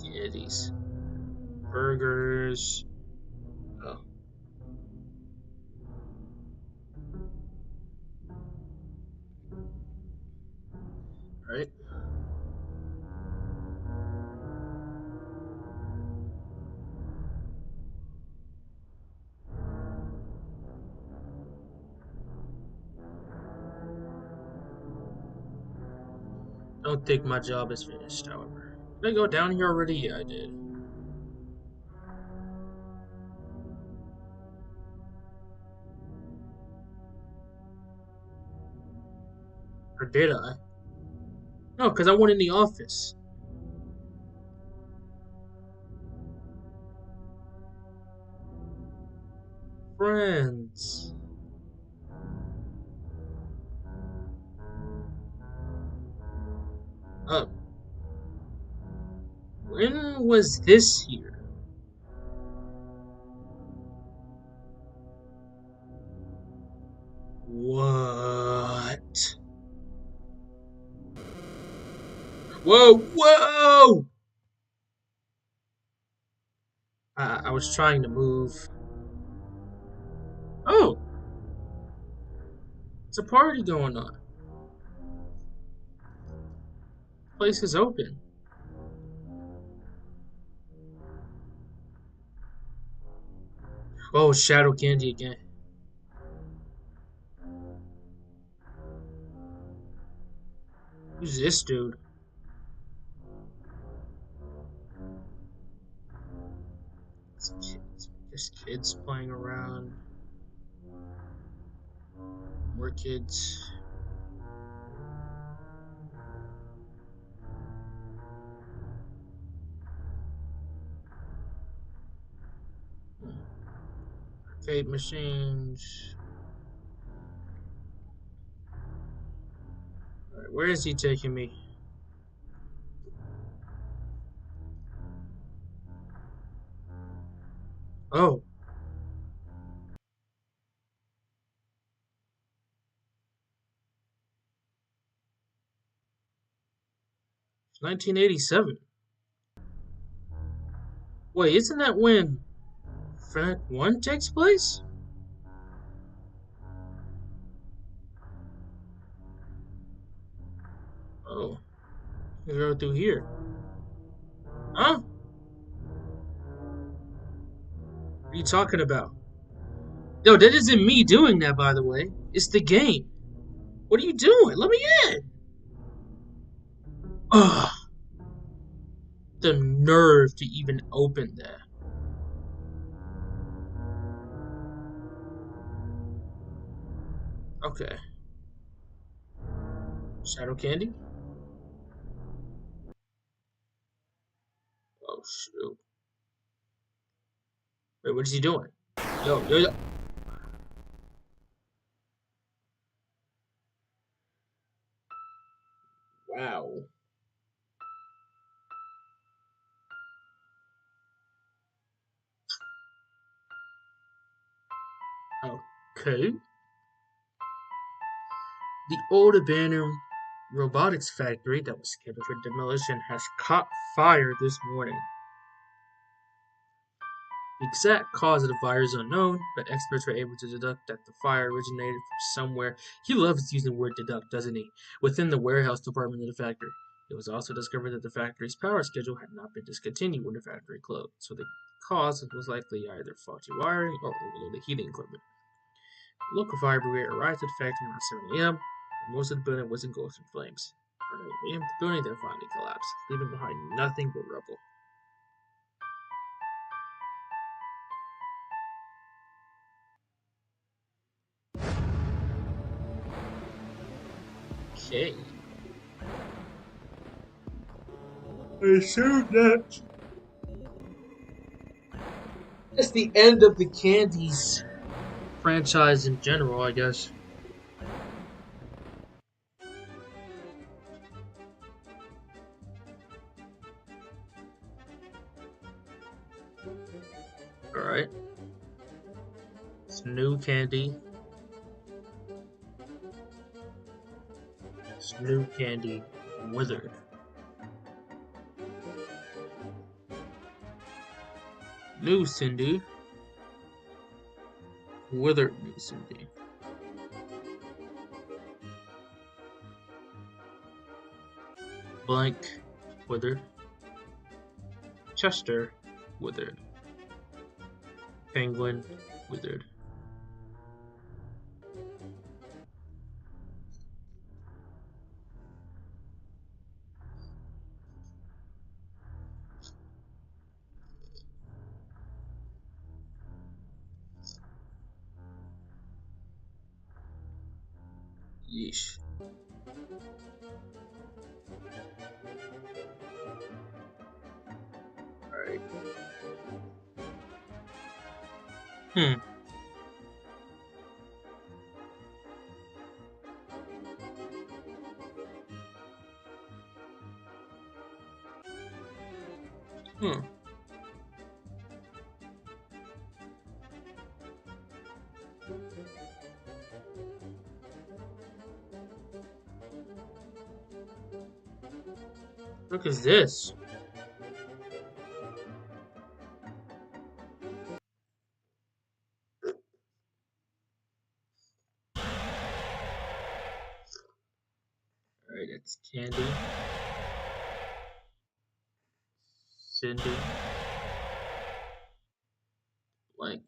candies, burgers. Oh, right. Don't think my job is finished, however. Did I go down here already? Yeah, I did. Or did I? No, because I went in the office. Friends. Oh, when was this here? What? Whoa, whoa! I was trying to move. Oh, it's a party going on. Place is open. Oh, Shadow Candy again. Who's this dude? It's kids. Just kids playing around. More kids. Arcade machines. Alright, where is he taking me? Oh, 1987. Wait, isn't that when Frat 1 takes place? Oh, we go through here. Huh? What are you talking about? No, that isn't me doing that, by the way. It's the game. What are you doing? Let me in. Ugh, the nerve to even open that. Okay. Shadow Candy? Oh, shoot. Wait, what is he doing? Yo, yo, yo. Wow. Okay. The old abandoned robotics factory that was scheduled for demolition has caught fire this morning. The exact cause of the fire is unknown, but experts were able to deduct that the fire originated from somewhere. He loves using the word deduct, doesn't he? Within the warehouse department of the factory. It was also discovered that the factory's power schedule had not been discontinued when the factory closed, so the cause was likely either faulty wiring or overloaded heating equipment. The local fire brigade arrived at the factory around 7 a.m., and most of the building was engulfed in flames. Around 8 a.m., the building then finally collapsed, leaving behind nothing but rubble. Okay. I assume that's the end of the Candies franchise in general, I guess. Alright. It's new candy. It's new candy. Withered. New Cindy. Withered new Cindy. Blank. Withered. Chester. Withered. Penguin. Withered. Yeesh. Alright. Look at this. Alright, it's Candy. Cindy. Blank.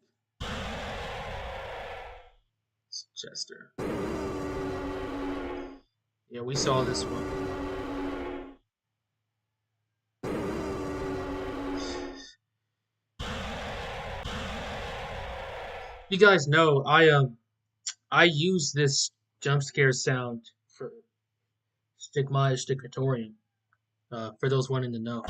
It's Chester. Yeah, we saw this one. You guys know I use this jump scare sound for Stigmatorium. For those wanting to know.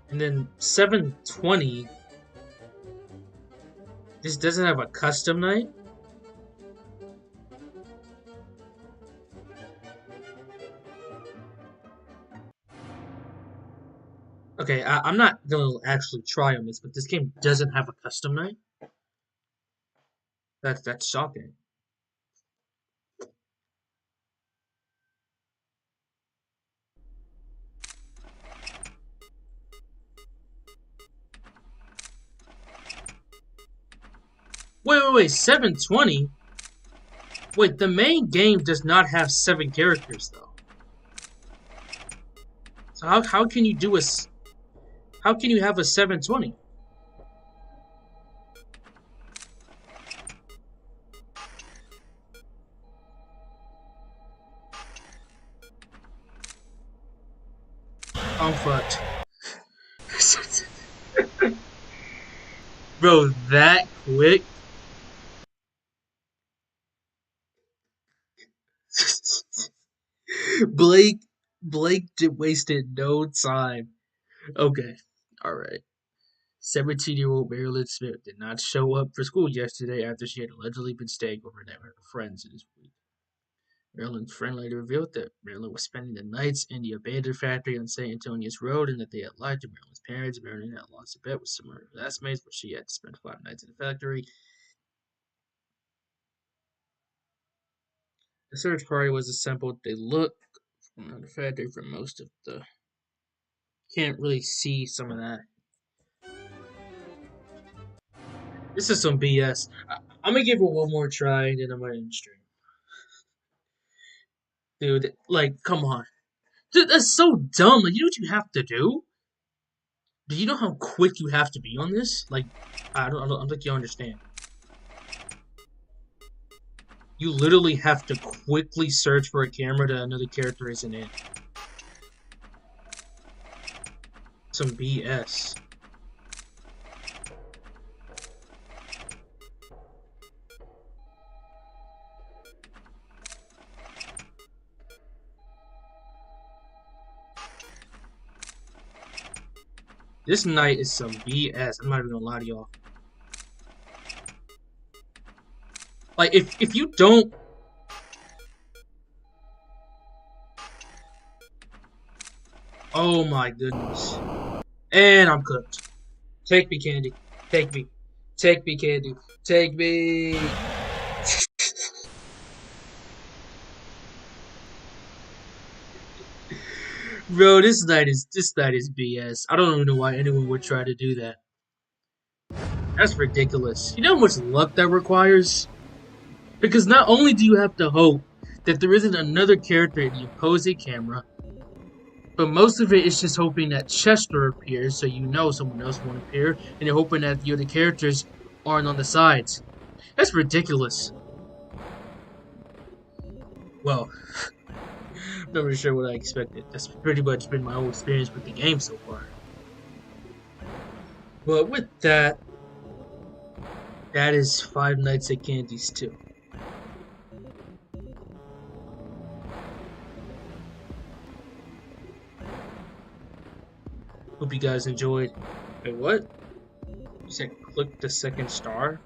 And then 720. This doesn't have a custom night. Okay, I'm not gonna actually try on this, but this game doesn't have a custom night. That's shocking. Wait, 720? Wait, the main game does not have 7 characters though. So how can you do how can you have a 720? I'm fucked. Bro, that quick? Blake wasted no time. Okay, alright. 17-year-old Marilyn Smith did not show up for school yesterday after she had allegedly been staying overnight with her friends this week. Marilyn's friend later revealed that Marilyn was spending the nights in the abandoned factory on St. Antonius Road and that they had lied to Marilyn's parents. Marilyn had lost a bet with some of her classmates, but she had to spend 5 nights in the factory. The search party was assembled. They looked from the factory for most of the... Can't really see some of that. This is some BS. I'm gonna give it one more try and then I'm gonna end stream. Dude, like, come on. Dude, that's so dumb. Like, you know what you have to do? Do you know how quick you have to be on this? Like, I don't think you understand. You literally have to quickly search for a camera that another character isn't in. Some BS. This night is some BS. I'm not even gonna lie to y'all. Like, if you don't Oh my goodness. And I'm cooked. Take me, Candy. Take me. Take me, Candy. Take me. Bro, this night is BS. I don't even know why anyone would try to do that. That's ridiculous. You know how much luck that requires? Because not only do you have to hope that there isn't another character in the opposing camera, but most of it is just hoping that Chester appears so you know someone else won't appear, and you're hoping that the other characters aren't on the sides. That's ridiculous. Well, not really sure what I expected. That's pretty much been my whole experience with the game so far. But with that, that is Five Nights at Candy's 2. Hope you guys enjoyed. Wait, what? You said click the second star?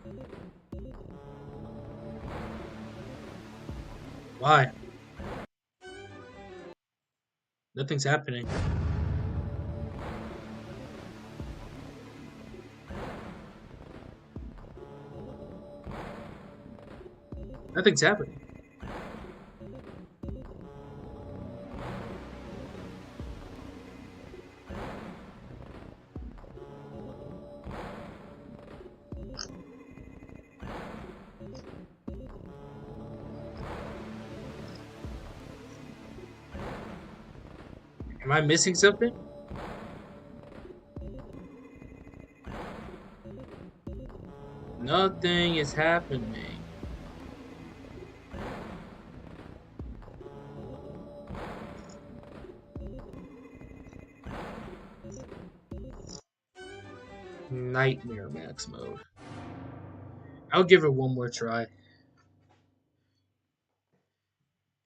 Why? Nothing's happening. Nothing's happening. Am I missing something? Nothing is happening. Nightmare Max mode. I'll give it one more try.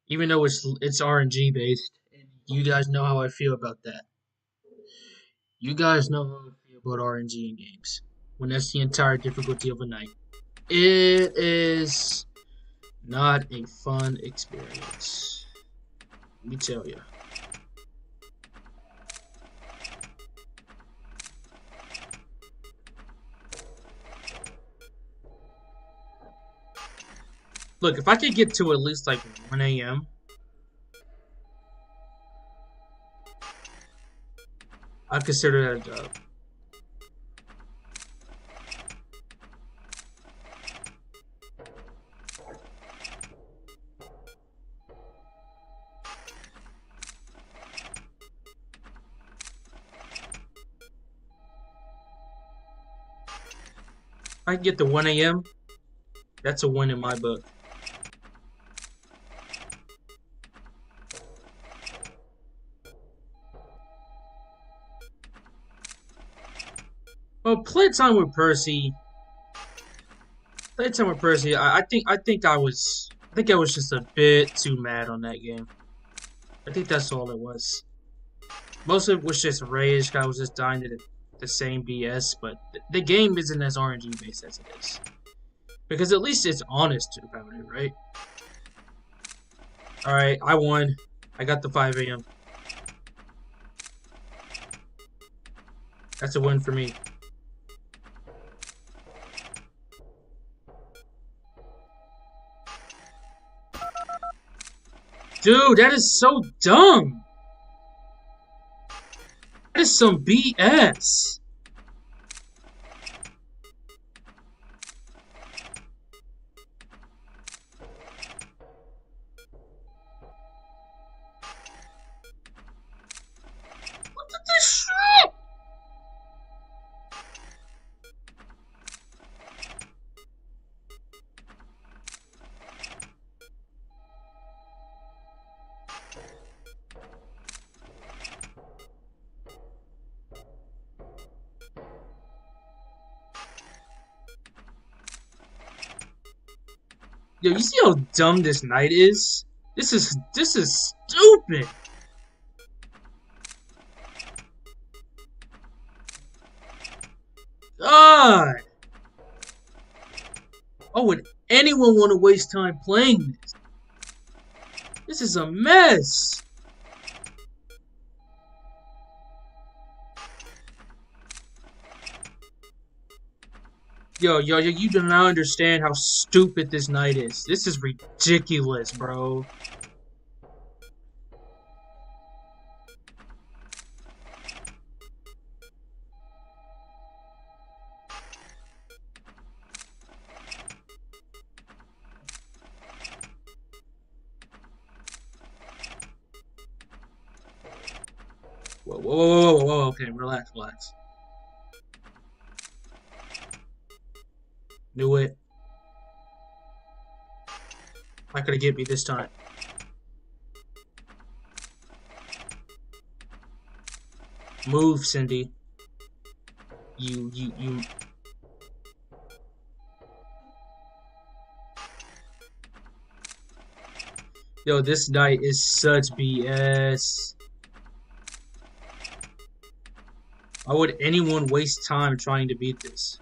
Even though it's RNG based. You guys know how I feel about that. You guys know how I feel about RNG in games. When that's the entire difficulty of a night. It is not a fun experience. Let me tell you. Look, if I could get to at least like 1 a.m. I'd consider that a dub. If I can get to 1 a.m., that's a win in my book. Well, playtime with Percy. Playtime with Percy. I think I was just a bit too mad on that game. I think that's all it was. Most of it was just rage. I was just dying to the same BS. But the game isn't as RNG based as it is, because at least it's honest about it, right? All right, I won. I got the 5 a.m. That's a win for me. Dude, that is so dumb. That is some BS. Look at this shit. Yo, you see how dumb this night is? This is stupid. God. Oh, would anyone want to waste time playing this? This is a mess. Yo, you do not understand how stupid this night is. This is ridiculous, bro. Whoa. Okay, relax, relax. Knew it. Not gonna get me this time. Move, Cindy. You. Yo, this night is such BS. Why would anyone waste time trying to beat this?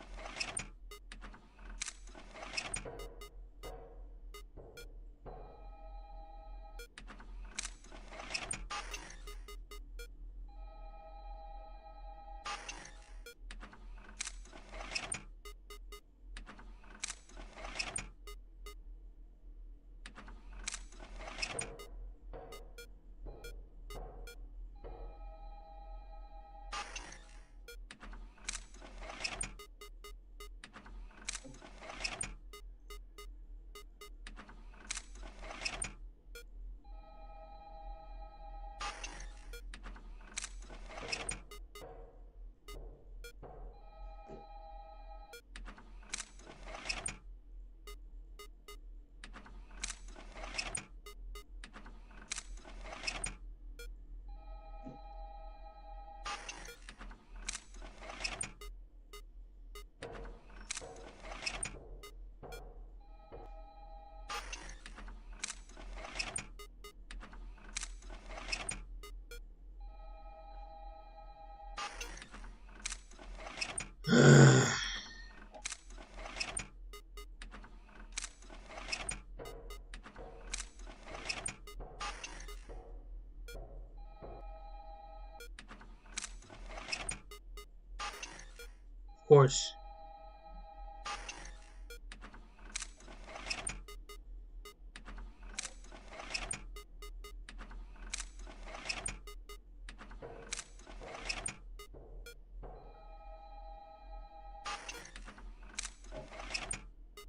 Of course.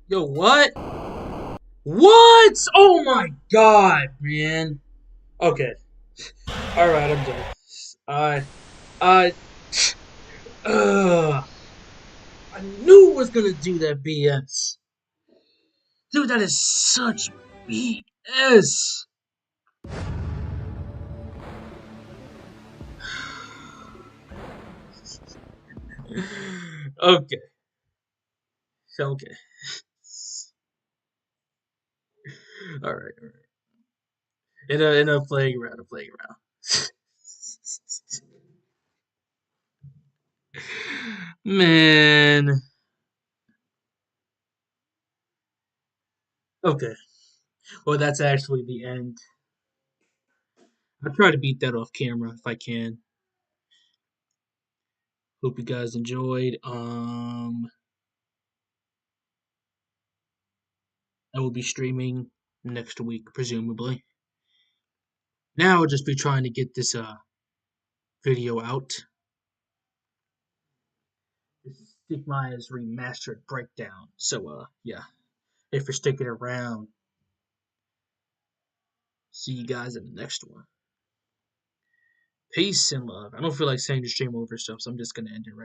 Yo, what? What? Oh my god, man. Okay. Alright, I'm done. I, I, I knew it was gonna do that BS. Dude, that is such BS. Okay. Okay. Alright. In a playground, Man. Okay. Well, that's actually the end. I'll try to beat that off camera if I can. Hope you guys enjoyed. I will be streaming next week, presumably. Now I'll just be trying to get this video out. This is Stigma's remastered breakdown. So yeah. If you're sticking around, see you guys in the next one. Peace and love. I don't feel like saying the stream over stuff, so I'm just gonna end it right